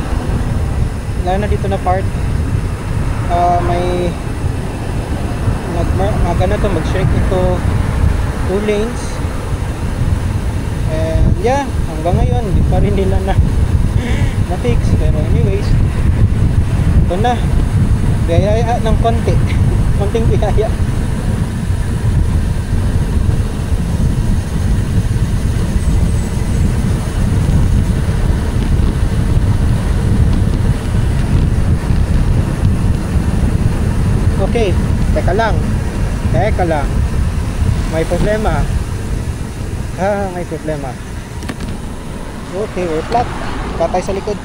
Lalo na dito na part. May magana to, mag-shrink ito 2 lanes. And yeah, hanggang ngayon di pa rin nila na-fix. Pero anyways, ito na. Biyaya ng konti. Konting biyaya. Okay, teka lang. May problema. May problema. Okay, we're flat. Patay sa likod.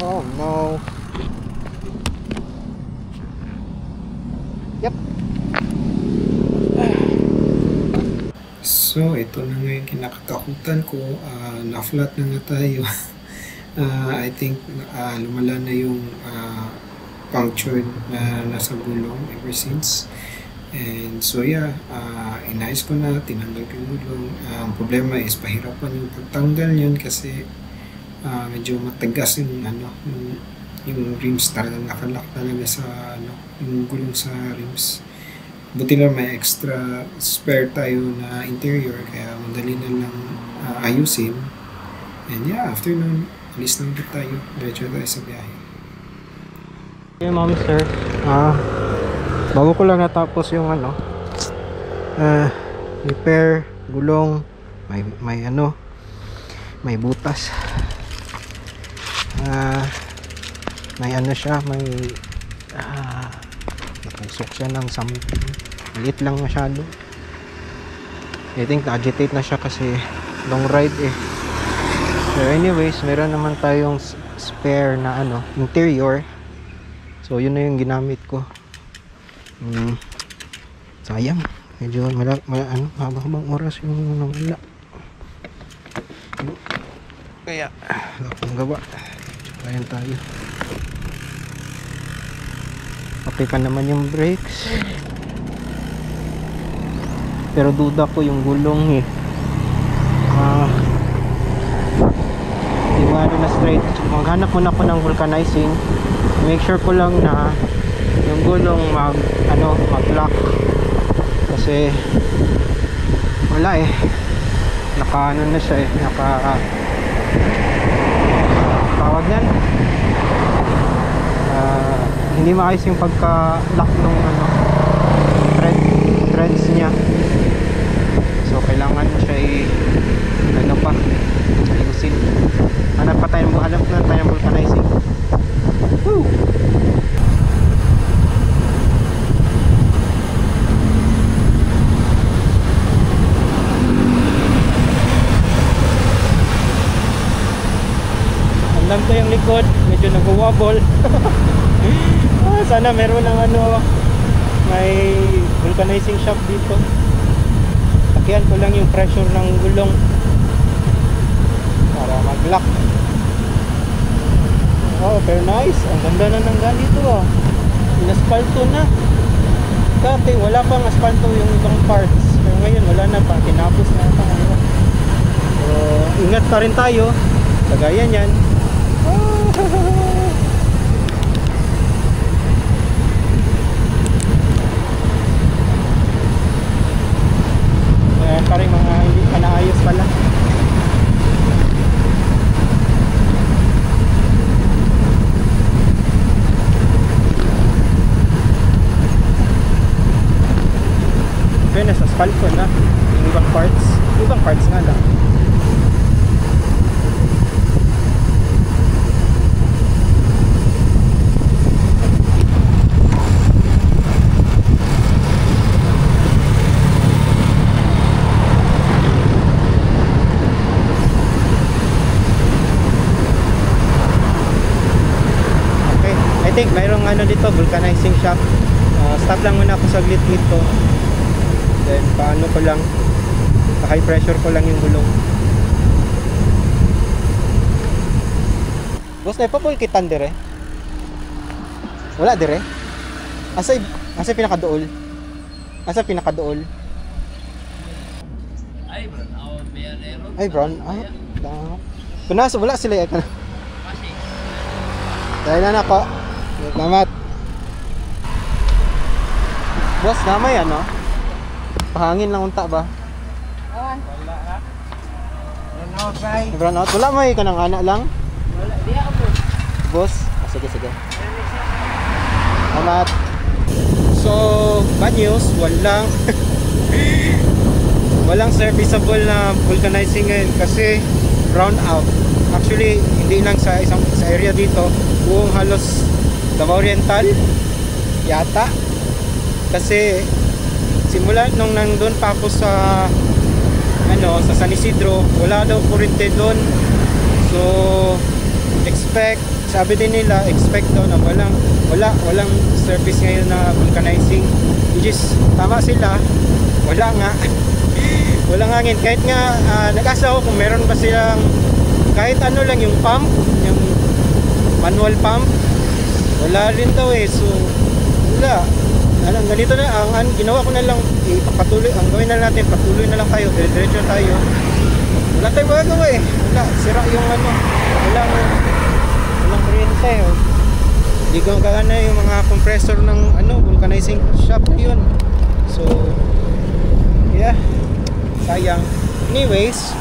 Oh no. Yep. So, ito na nga yung kinakatakutan ko. Na-flat na nga tayo. I think lumala na yung punctured na nasa gulong ever since. And so yeah, inayos ko na, tinanggal ko yung gulong. Ang problema is pahirapan yung pagtanggal yun kasi medyo matagas yung yung rims talaga, nakalock talaga sa yung gulong sa rims. Buti lang may extra spare tayo na interior kaya madali na lang ayusin. And yeah, after nun, alis na ulit tayo. Diretso tayo sa biyahe. Okay ma'am sir, bago ko lang natapos yung repair gulong, may butas, may siya, may napusok siya ng something, maliit lang masyado. I think na-agitate na siya kasi long ride eh. So anyways, meron naman tayong spare na interior. So yun na yung ginamit ko. Sayang, medyo mahabang oras yung nawala. Kaya wala pang gawa. Kayan tayo. Okay pa naman yung brakes. Pero duda ko yung gulong eh. Di ba na straight. Maghanap muna ako ng vulcanizing. Make sure ko lang na yung gulong mag-lock. Kasi wala eh. Naka na siya eh. Tawag yan. Hindi maayos yung pagka-lock ng threads niya. So kailangan siya ayusin. Hanap na tayo ng vulcanizing. Woo! Alam ko yung likod, medyo nag-wobble. Sana meron ng may vulcanizing shop dito. Sakyan ko lang yung pressure ng gulong para mag-lock. Oh, very nice. Ang ganda na ng ganito inaspalto na. Dati wala pang asfalto yung ibang parts. Pero ngayon wala na pa. Kinapos na ata. So, ingat pa rin tayo. Kagaya yan. Parang mga hindi pa naayos pala. Fairness, asfalto na yung ibang parts nga lang. I think mayroong dito, vulcanizing shop. Stop lang muna ako saglit dito. Then paano ko lang, high pressure ko lang yung gulong. Boss, na papulkitan dire? Wala dire? Asa pinakadool? Ay brown out. Kunas wala sila ya. Dahil na ako. Salamat. Boss, namay pahangin lang unta ba? Wala ha. Brown out bay. Brown out. Wala may kanang anak lang? Wala. Di ako Boss? Sige. Salamat. So, bad news. Walang serviceable na vulcanizing ngayon kasi brown out. Actually, hindi lang sa area dito, buong halos Davao Oriental yata. Kasi simula nung nandun pa ako sa San Isidro, wala daw kuryente doon. So sabi din nila, expect daw na walang service ngayon na vulcanizing, which is tama sila. Wala nga walang hangin. Kahit nga nag-asa ako kung meron ba silang kahit lang yung pump, yung manual pump, wala rin daw eh. So wala. Ganito na ang ginawa ko na lang, ipapatuloy. Ang gawin na natin, patuloy na lang tayo, diretso tayo. Wala tayong magagawa eh. Wala, sira yung walang kuryente. Hindi ko gagana yung mga compressor ng vulcanizing shop na yun. So yeah, sayang. Anyways,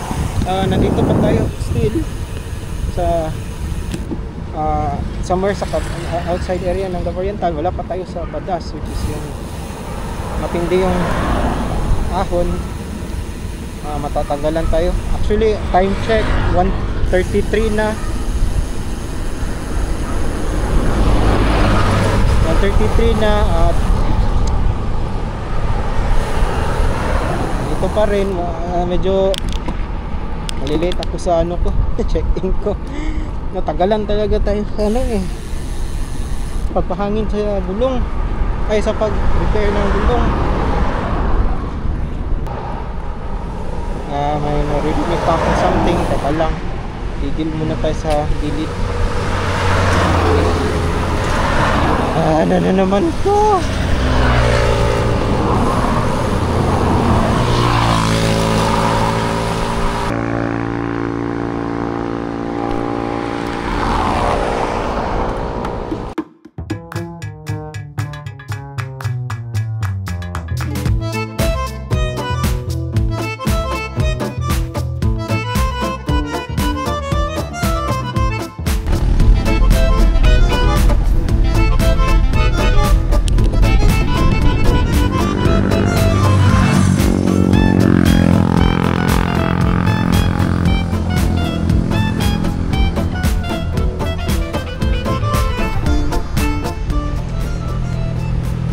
nandito pa tayo still sa somewhere sa outside area ng Davao Oriental. Wala pa tayo sa Badas, which is yung matindi yung ahon. Matatagalan tayo. Actually, time check 1:33 na. 1:33 na at ito pa rin. Medyo malilate ako sa check-in ko. Natagalan talaga tayo sa pagpahangin sa gulong ay sa pag-repair ng gulong. May narinig pa akong something. Teka lang, tigil muna tayo sa gilid. Ano na naman to?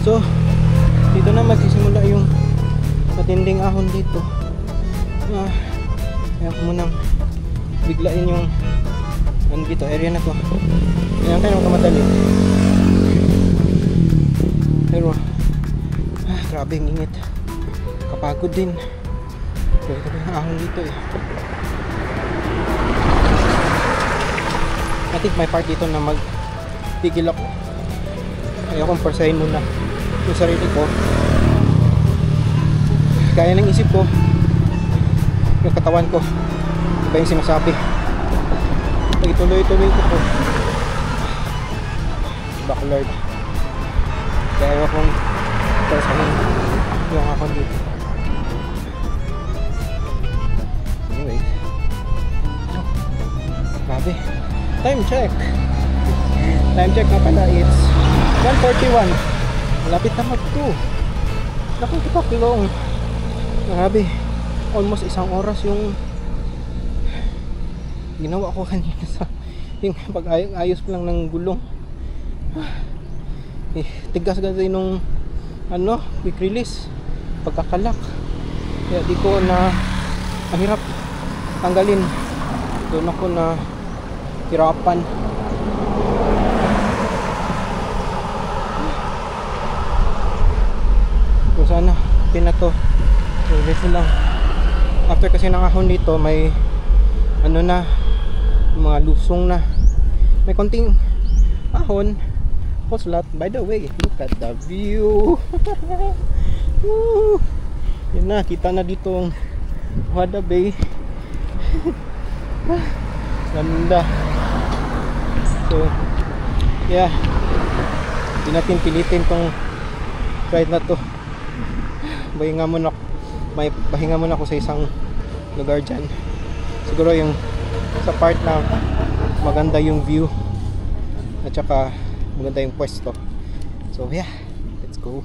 So, dito na magsisimula yung matinding ahon dito. Kaya ko munang biglain yung dito, area na to. Kaya tayo magkamadali. Pero, grabe ang init. Kapagod din. Kaya ito yung ahon dito eh. I think may part dito na magpigil ako. Kaya akong persahin muna yung sarili ko. Kaya ng isip ko, yung katawan ko, iba yung sinasabi. Ituloy-tuloy ko po. Backlord. Kaya akong persahin yung akon dito. Anyway. Grabe. Time check. Time check na pala. It's 1:41. Malapit na mag-2. Nakukipaklong. Grabe. Almost isang oras yung ginawa ko kanina sa yung pag-ayos ko lang ng gulong. Tigas kasi nung quick release pagkakalak. Kaya di ko na ang hirap tanggalin. Doon ako na hirapan. Kung sana pinato release lang. After kasi ng ahon dito may na mga lusong na, may konting ahon slot. By the way, look at the view. Yun na, kita na dito ang Wada Bay. Ganda. So yeah, hindi natin pilitin tong ride na to. Pahinga muna ako sa isang lugar dyan. Siguro yung sa part na maganda yung view at saka maganda yung pwesto. So yeah, let's go.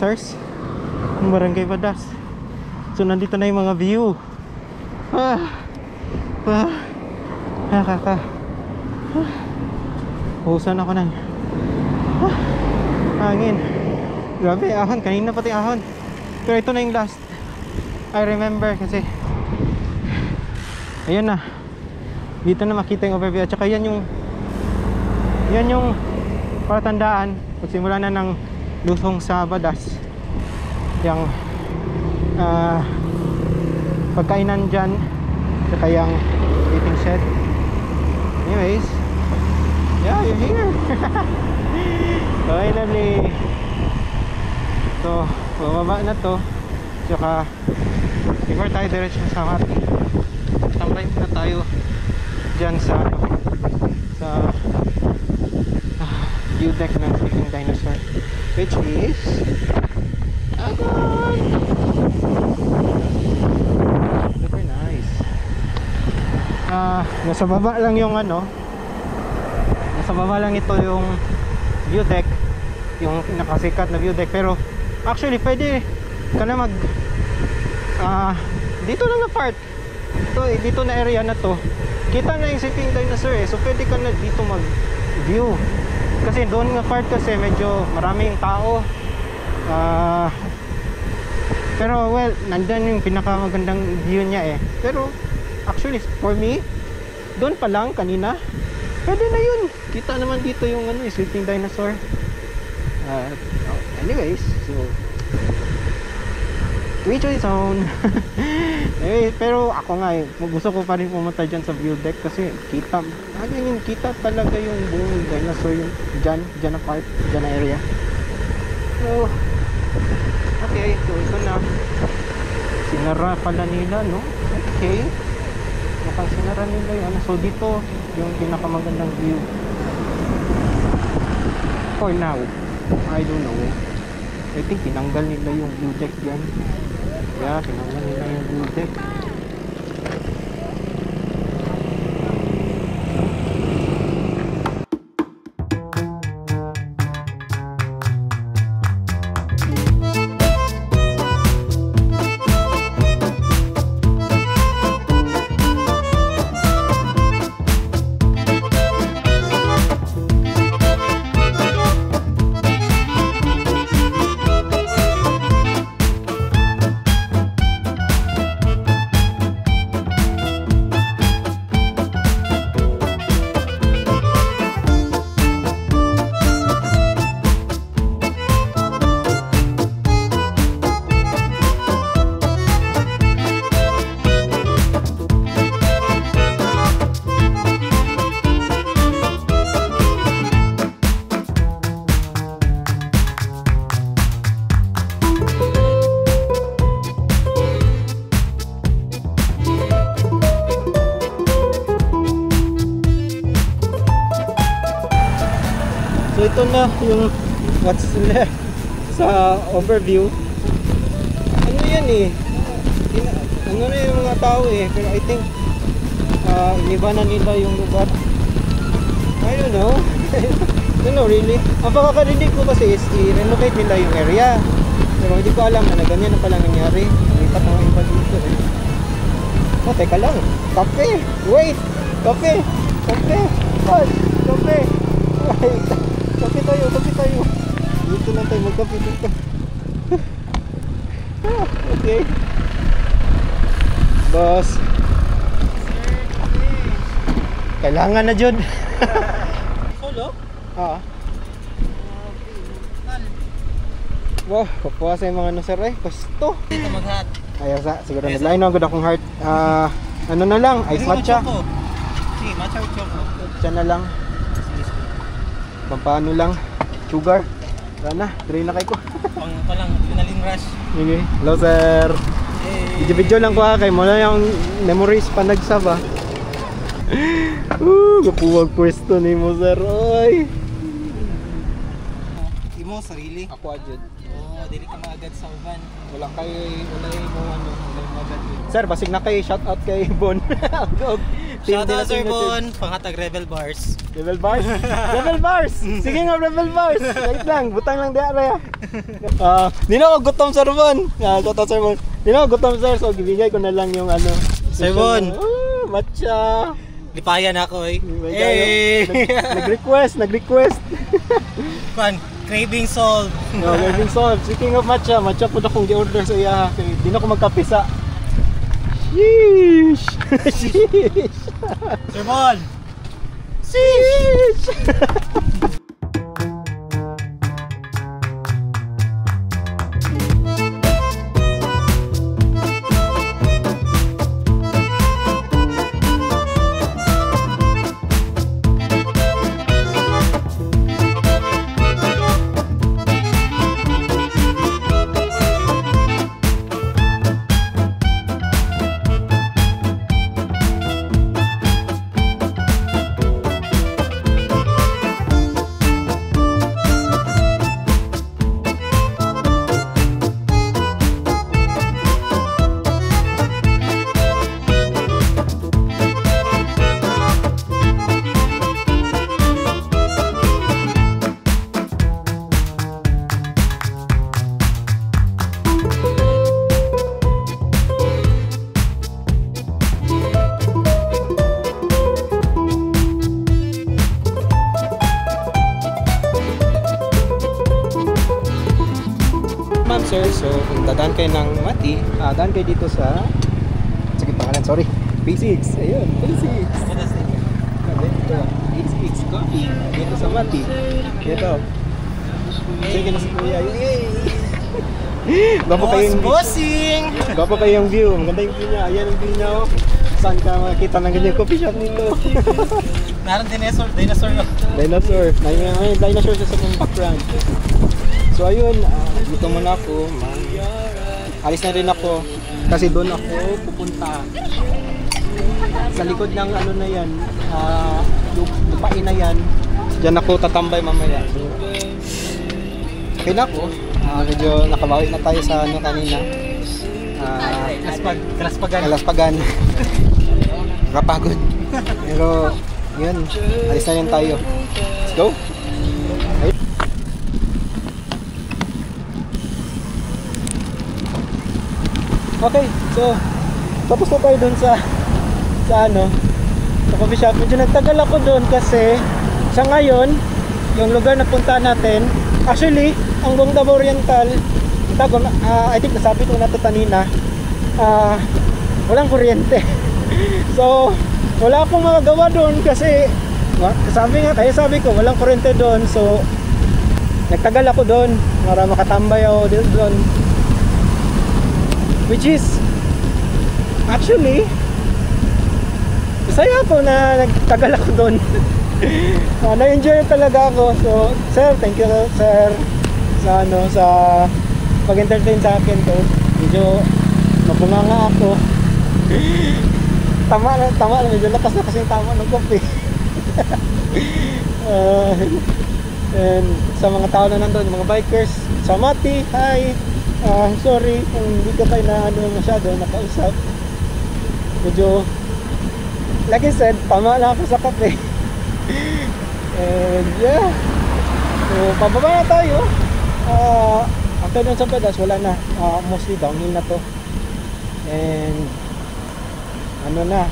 Dinosaurs, Barangay Badas. So nandito na yung mga view. Husan ako ng hangin. Grabe, ahon, kanina pati ahon. Pero ito na yung last, I remember, kasi ayun na, dito na makita yung overview. At saka yan yung palatandaan pagsimula na ng lusong sa Badas, yung pagkainan dyan, saka yung eating shed. Anyways, yeah, you're here. Finally. So, bababa na to. Saka before tayo diretso sa Mati, tambay na tayo dyan sa view deck ng Sleeping Dinosaur, which is Agon. Super nice. Nasa baba lang yung nasa baba lang ito yung view deck, yung nakasikat na view deck. Pero actually pwede ka na dito lang na part dito na area na to, kita na yung Sleeping Dinosaur so pwede ka na dito mag view. Kasi doon nga part kasi medyo maraming tao, pero well, nandun yung pinakamagandang view niya pero actually for me, doon pa lang kanina pwede na yun, kita naman dito yung Sleeping Dinosaur. Anyways, so which is own. Pero ako nga gusto ko pa rin pumunta dyan sa view deck kasi kita talaga yung buong dinosaur yung dyan na part, dyan na area. So okay, so ito na, sinara pala nila, no? Okay, mukhang sinara nila yung so dito yung pinakamagandang view for now. I don't know, I think tinanggal nila yung view deck dyan. Yeah, tinanggal nila yung view deck. So ito na yung what's left sa overview. Ano yan ano na yung mga tao pero I think iniba na nila yung lugar. I don't know. I don't know really. Ang pagkakarinig ko kasi is i-renovate nila yung area, pero hindi ko alam na ganyan na palang nangyari. Lipat ang iba dito Oh, teka lang, kape, wait, kape, what, kape, wait. Kape tayo. Dito lang tayo magkape dito. Okay. Boss. Kailangan na dyan. Solo? Oo. Wow, kapuasa yung mga nasaray. Pasto. Dito mag-hat. Ayaw siguro naglain na agad akong heart. Ano na lang, ice matcha. Si, matcha with choco. Matcha na lang. Pampano lang, sugar. Sana, try na kayo ko. Pang palang, adrenaline rush. Okay. Hello sir. Hey. Video lang ko kay mo na yung memories pa nagsaba. Gapuwag pwesto ni mo sir. Oy. Imo sarili. Ako adjud. Dili ka maagad sa uban. Wala mo agad. Sir, basig na kay shout out kay Bon. Shoutout Sir Bon, panghatag Rebel Bars. Rebel Bars? Rebel Bars! Sige nga, Rebel Bars! Wait lang, butang lang diya raya. Di na ako gutom, Sir Bon. Gutom, Sir Bon. Di na ako gutom, Sir. So, bibigay ko na lang yung ano. Sir Bon. Matcha. Lipayan ako eh. Nag-request. Kwan, craving solved. No, craving solved. Speaking of matcha po na kong gi-order sa iya. Di na ako magkapisa. Sheesh! Sheesh! Sir Bon! Sheesh! Sir, so kung dadaan kayo ng Mati, daan kayo dito sa sige pangalan, sorry, Basics, ayun, Basics dito, Basics Coffee dito sa Mati, dito sige na si Kuya, yay! Gwapo kayong view, maganda yung view niya, ayan ang view niya, oh. Saan ka makikita ng ganyan coffee shop dito? Naroon dinosaur. May dinosaur siya sa kong background. So ayun, dito muna ako, alis na rin ako kasi doon ako pupunta sa likod ng ano na yan, lupain na yan, dyan ako tatambay mamaya. So, okay na ako, medyo nakabawi na tayo sa ano kanina, kalaspagan kapagod, pero yun, alis na rin tayo, let's go. Okay, so tapos na tayo dun sa coffee shop. Medyo nagtagal ako dun kasi sa ngayon, yung lugar na punta natin, actually, ang Bong Davao Oriental, I think nasabi ko na ito kanina, walang kuryente. So, wala akong magagawa dun kasi sabi ko, walang kuryente dun. So, nagtagal ako dun para makatambay ako dun. Which is actually masaya ako na nagtagal ako doon. Na-enjoy talaga ako. So, sir, thank you sir sa pag-entertain sa akin to. Medyo mabunganga ako. Tama na, medyo lakas na kasi tama ng kopi. And sa mga tao na nandun, mga bikers sa Mati, hi. Sorry kung hindi ka tayo na masyado nakausap. Medyo like I said, tama na ako sa kape. And yeah, so pababa na tayo. After dun sa pedas, wala na, mostly downhill na to. And ano na,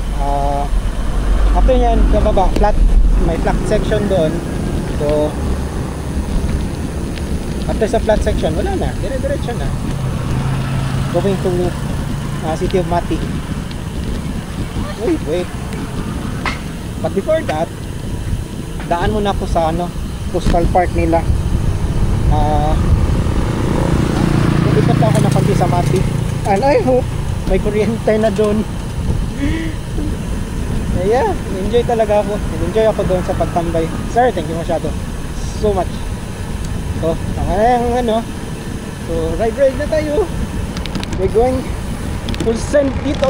after yan, bababa, may flat section doon. So after sa flat section, wala na, dire-diretso na going to City of Mati. Wait, but before that, daan muna ako sa coastal park nila. Ikot ako na konti sa Mati, and I hope may kuryente na doon. Yeah, enjoy talaga ako. Enjoy ako doon sa pagtambay. Sir, thank you masyado so much. So, tama na yung so ride na tayo. We're going full send dito.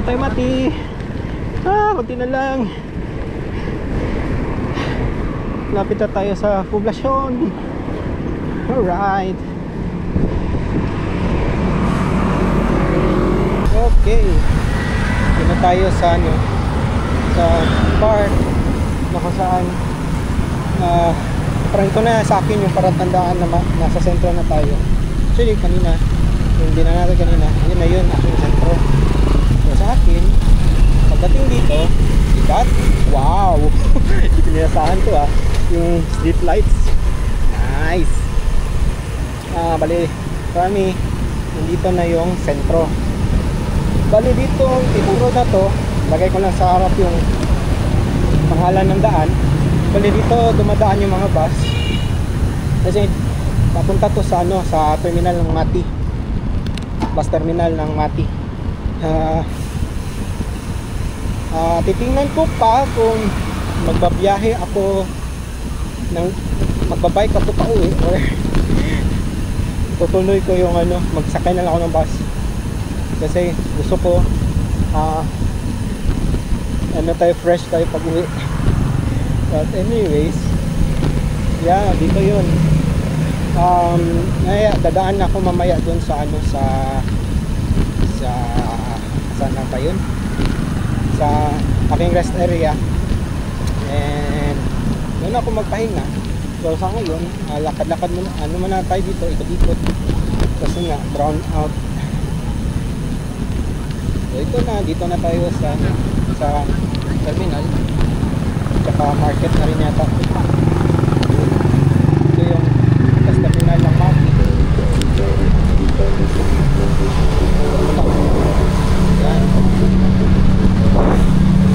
na tayo, Mati. Kunti na lang. Lapit na tayo sa poblasyon. Alright. Okay. Dito na tayo sa sa park na kung saan parang ito na sa akin yung paratandaan na nasa sentro na tayo. Actually kanina yung dinanagal kanina, yun na yun aking sentro. So sa akin pagdating dito, ikat, wow. Pinasahan to yung street lights. Nice. Bali for me nandito na yung sentro. Bali dito ituro na to, lagay ko lang sa harap yung pangalan ng daan. Bali dito dumadaan yung mga bus kasi papunta to sa sa terminal ng Mati, bus terminal ng Mati. Titingnan ko pa kung magbabiyahe ako magbabike ako pa uwi or tutuloy ko yung magsakay na lang ako ng bus kasi gusto ko tayo fresh tayo pag uwi. But anyways, yeah, dito yun. Dadaan ako mamaya dun sa saan na ba yun? Sa aking rest area, and doon ako magpahinga. So sa ngayon, lakad-lakad muna tayo dito, ikot-ikot kasi nga brown out. So dito na tayo sa terminal, tsaka market na rin yata. Ito yung bus terminal ng Mati. Yan.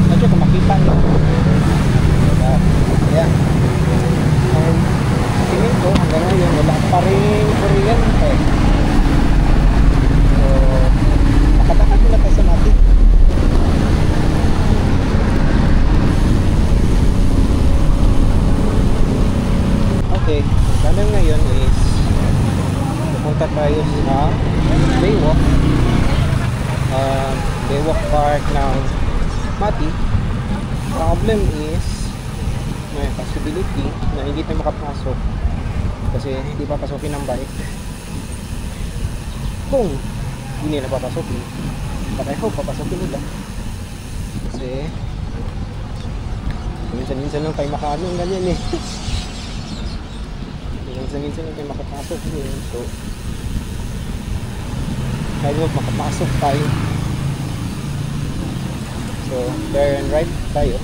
Medyo kung makita nyo. Ayan. Tingin ko hanggang ngayon wala pa rin kuryente. So nakadakad muna tayo sa Mati. Okay, tanong ngayon is pupunta tayo sa Baywalk Park ng Mati. Problem is may possibility na hindi tayo makapasok kasi hindi pa pasokin ng bike. Kung hindi nila papasokin, but I hope papasokin nila kasi minsan-minsan lang tayo makaano ganyan eh. Minsan lang tayo makapasok eh. So tayo makapasok tayo. So turn right tayo.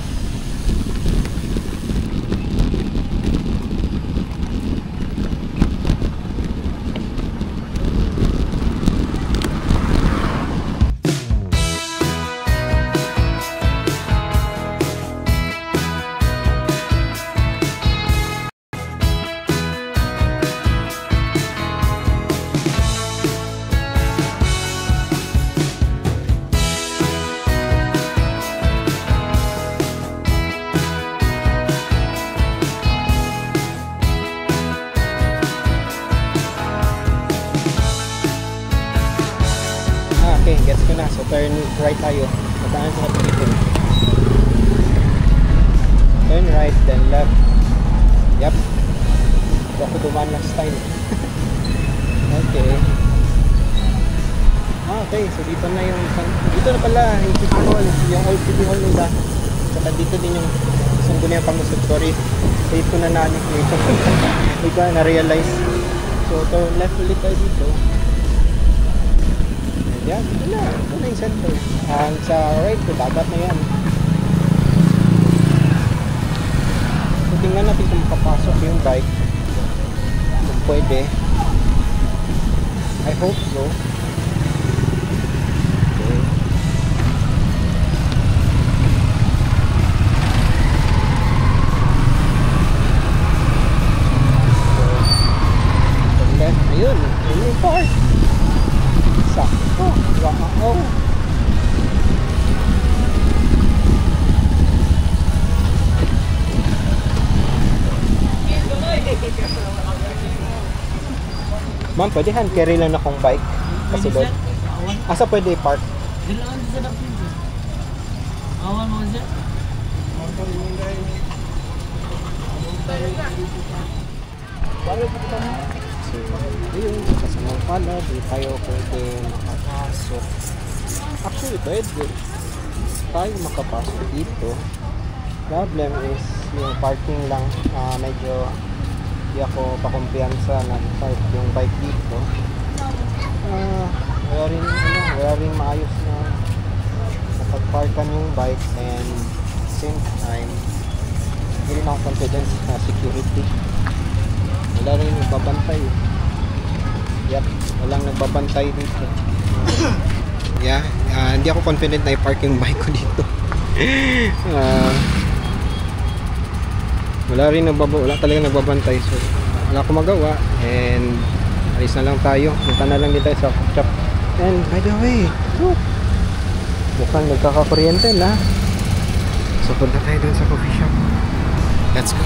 Okay, gets ko na. So turn right tayo. Mataan ko na dito. Turn right, then left. Yep. So ako dumaan last time. Okay. Okay, so dito na na pala yung City Hall, yung old City Hall nila. Saka dito din yung isang doon yung pangusod. Sorry, date ko na nanik dito. Hindi ko na-realize. So turn left ulit tayo dito. Yan, ito na yung center. And sa right ko, dagat na yan. So tingnan natin kung makapasok yung bike. Kung pwede. I hope so. Okay. So then, ayun yung park. Sakto. Wow. Ma'am, pwede hand carry lang akong bike kasi doon. Asa pwede i-park? Awan mo siya. So, ayun, kasamang pala, di tayo pwede makapasok. Actually, pwede tayo makapasok dito. Problem is, yung parking lang, medyo di ako pakumpiyansa na park yung bike dito. Wala rin maayos na napagparkan yung bike, and same time, hindi rin ako confident na security. Wala rin nagbabantay. Yep, walang nagbabantay dito. Hindi ako confident na i-park yung bike ko dito. Wala talaga nagbabantay, so wala akong magawa, and alis na lang tayo. Punta na lang dito sa shop. And by the way, mukhang nagkakakuryente na. So punta tayo dun sa coffee shop. Let's go.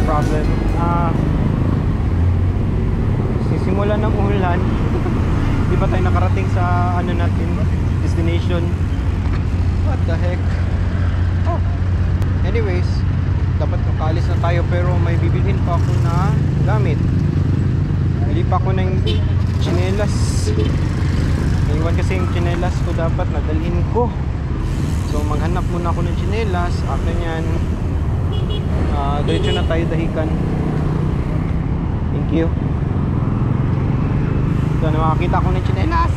Problem. Sisimula ng ulan. Di ba tayo nakarating sa natin, destination? What the heck? Oh. Anyways, dapat nakaalis na tayo, pero may bibilhin pa ako na gamit. Bili pa ako ng tsinelas. Naiwan kasi yung tsinelas ko, dapat nadalhin ko. So maghanap muna ako ng tsinelas. Akin yan. Diretso na tayo dahikan. Thank you. So na makakita ko ng tsinelas.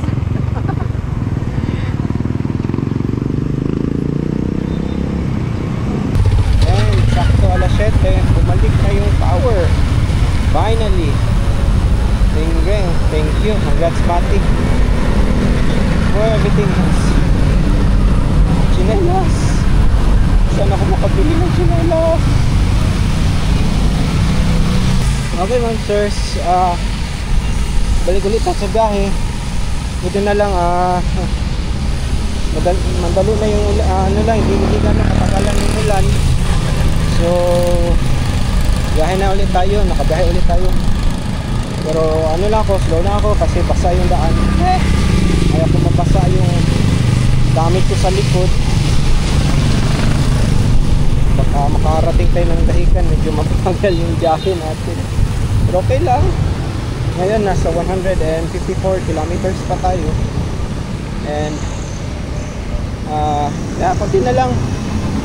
And sakto alas 7, bumalik na yung power. Finally. Thank you. Congrats, Pati. For everything else. Tsinelas. Saan ako makabili ng tsinelas? Okay, monsters, balik ulit tayo sa biyahe. Buti na lang, mandalo na yung hindi gano'ng katagalan yung ulan. So biyahe na ulit tayo, nakabiyahe ulit tayo. Pero slow lang ako kasi basa yung daan. Ayaw ko mabasa yung gamit ko sa likod. Baka makarating tayo ng dahikan, medyo mapagal yung biyahe natin. Pero okay lang. Ngayon nasa 154 kilometers pa tayo. And konti na lang.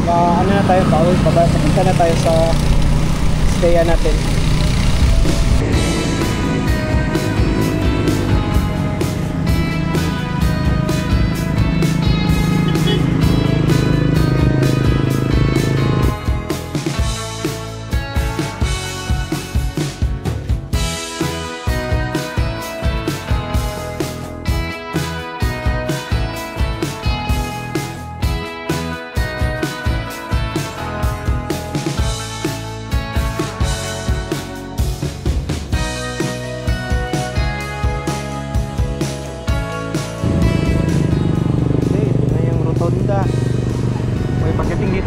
Na tayo, papunta na tayo sa staya natin.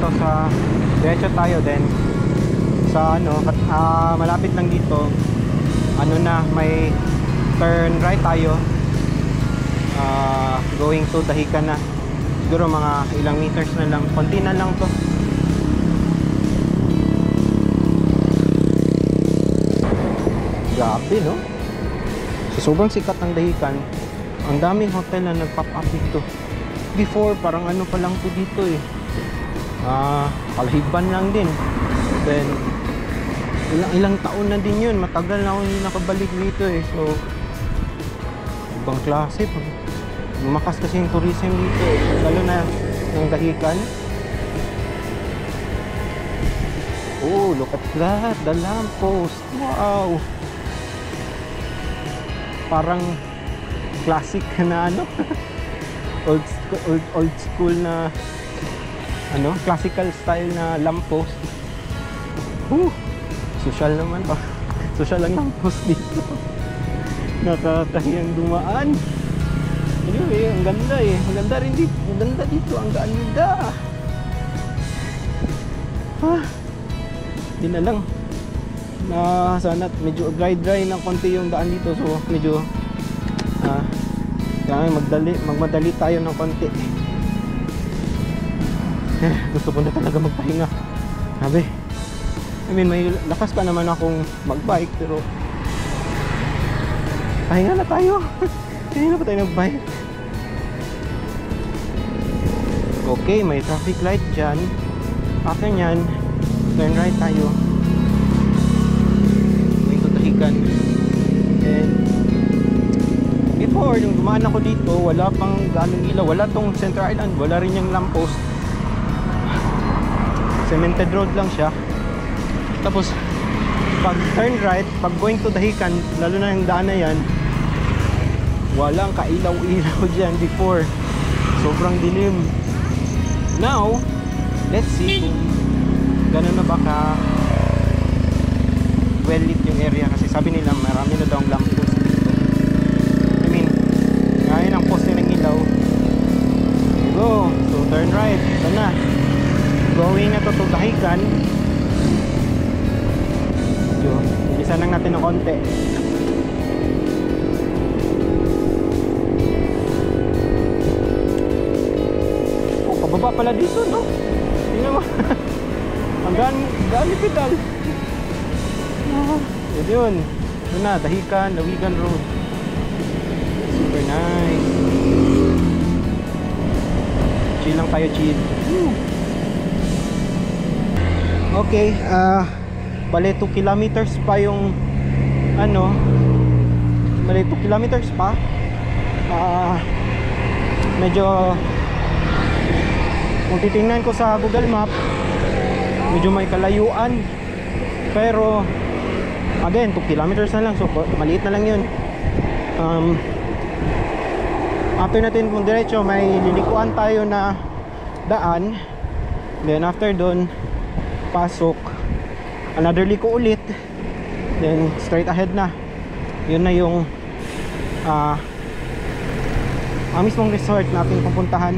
Sa diretso tayo, then sa malapit lang dito may turn right tayo, going to Dahican na. Siguro mga ilang meters na lang, konti na lang to. Grabe, no? So, sobrang sikat ng Dahican. Ang daming hotel na nag-pop up dito. before, parang ano pa lang po dito eh. Kalahiban lang din. Then, ilang taon na din yun. Matagal na ako hindi nakabalik dito eh. So, ibang klase pa. Lumakas kasi yung tourism dito eh. Lalo na ng Dahican. Oh, look at that. The lamppost. Wow. Parang classic na ano. old school na ano, classical style na lamppost. Social naman pa. Social lang lamppost dito. Nakakahiyang dumaan. Anyway, ang ganda eh. Ang ganda rin dito. Ang ganda dito. Ang ganda. Hindi na lang. Sana medyo dry ng konti yung daan dito. So medyo magmadali tayo ng konti. Gusto ko na talaga magpahinga. Sabi, I mean, may lakas pa naman akong magbike, pero pahinga na tayo. Pahinga na pa tayo nagbike. Okay, may traffic light dyan. After nyan, turn right tayo. May Dahican. And before, nung dumaan ako dito, wala pang ganong ilaw. Wala tong Center Island. Wala rin yung lamppost. Cemented road lang siya. Tapos pag turn right, pag going to Dahican, lalo na yung daan na yan, walang kailaw-ilaw dyan before. Sobrang dilim. Now, let's see kung gano'n na ba ka well lit yung area. Kasi sabi nila marami na daw ang lamppost dito. I mean, ngayon ang poste ng ilaw. Go, so turn right. Ito na. Going na to Dahican. Bilisan lang natin ng konti. Oh, pababa pala dito, no? Tingnan mo. Ang gaan ni pedal. Yun. Ito na, Dahican, Lawigan Road. Super nice. Chill lang tayo, chill. Okay, bale 2 kilometers pa yung ano, bale 2 kilometers pa. Medyo kung titingnan ko sa Google Map, medyo may kalayuan, pero again 2 kilometers na lang, so maliit na lang yun. After natin kung diretso, may lilikuan tayo na daan, then after dun pasok, another liko ulit, then straight ahead na. Yun na yung ang mismong resort natin pupuntahan.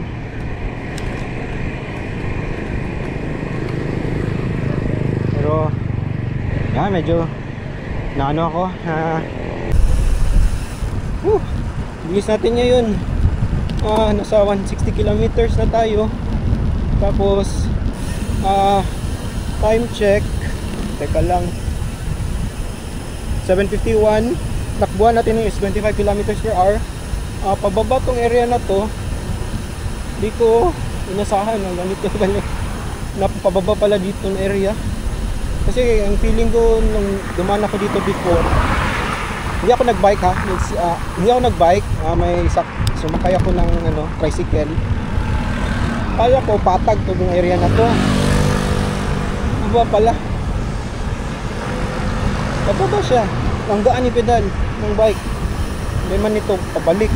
Pero yan, medyo naano ako, bilis natin ngayon. Nasa 160 kilometers na tayo. Tapos time check, teka lang, 7:51. Takbuhan natin is 25 kilometers per hour. Pababa tong area na to, di ko inasahan ng ganito na pababa pala dito ng area. Kasi ang feeling ko nung dumaan ako dito before, hindi ako nagbike ha, hindi ako nagbike, sumakay ako ng tricycle. Kaya ko patag to yung area na to. Baba pala. Pababa siya. Ang gaan ni pedal ng bike. Hindi man nito pabalik.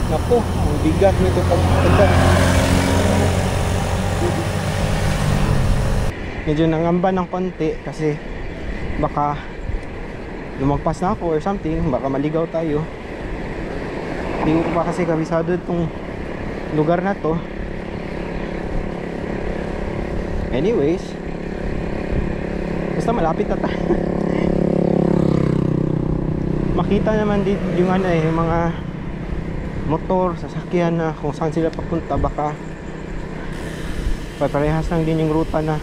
Naku, ang bigat nito pagpedal. Medyo nangamba ng konti kasi baka lumagpas na ako or something, baka maligaw tayo. Hindi ko pa kasi kabisado itong lugar na to. Anyways, basta malapit na tayo. Makita naman dito yung yung mga motor, sasakyan na kung saan sila papunta. Baka parehas lang din yung ruta na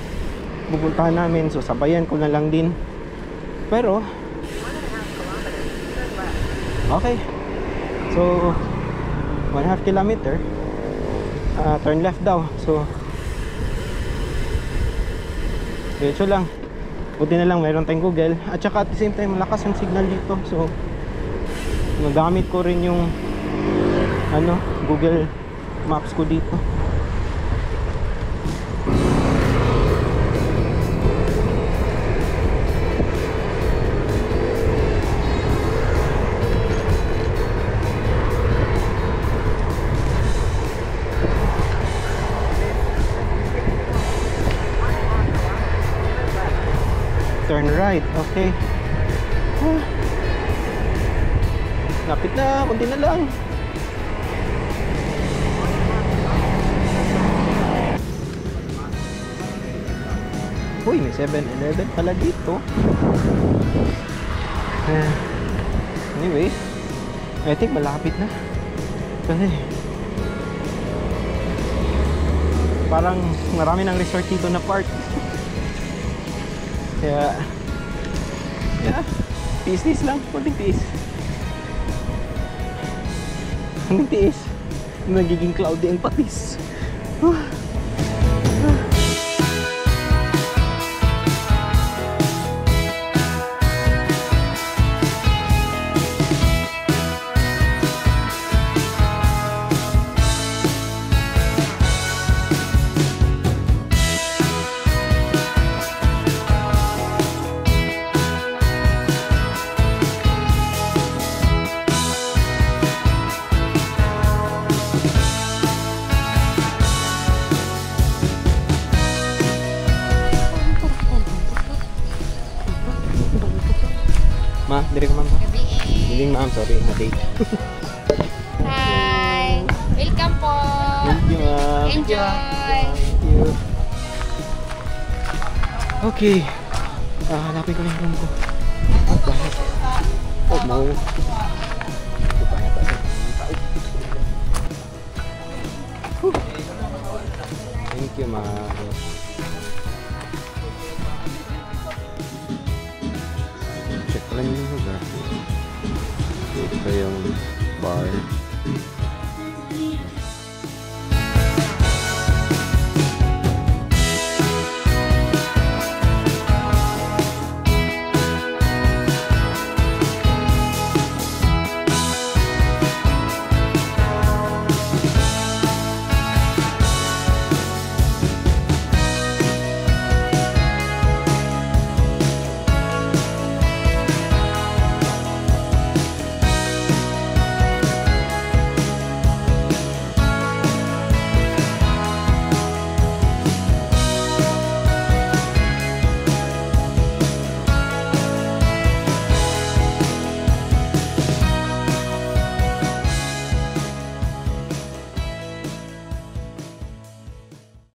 pupuntahan namin, so sabayan ko na lang din. Pero okay, so 1.5 kilometer. turn left daw. So diretso lang. Buti na lang mayroon tayong Google. At saka at the same time malakas ang signal dito. So magamit ko rin yung Google Maps ko dito. Turn right, okay. Lapit na, konti na lang. Uy, may 7-Eleven pala dito. Anyway, I think malapit na. Kasi parang marami ng resort dito na park. Kaya tiis lang, konting tiis. Konting tiis. Nagiging cloudy ang patis. Ma, dire ka ma'am. Hindi ma'am, sorry, na-date. Hi! Welcome po! Thank you ma'am. Enjoy! Thank you. Okay. Hanapin ko na yung room ko. Bakit? Oh, no. Ito pa yata. Thank you ma'am. Check lang yung lugar. Ito yung bar.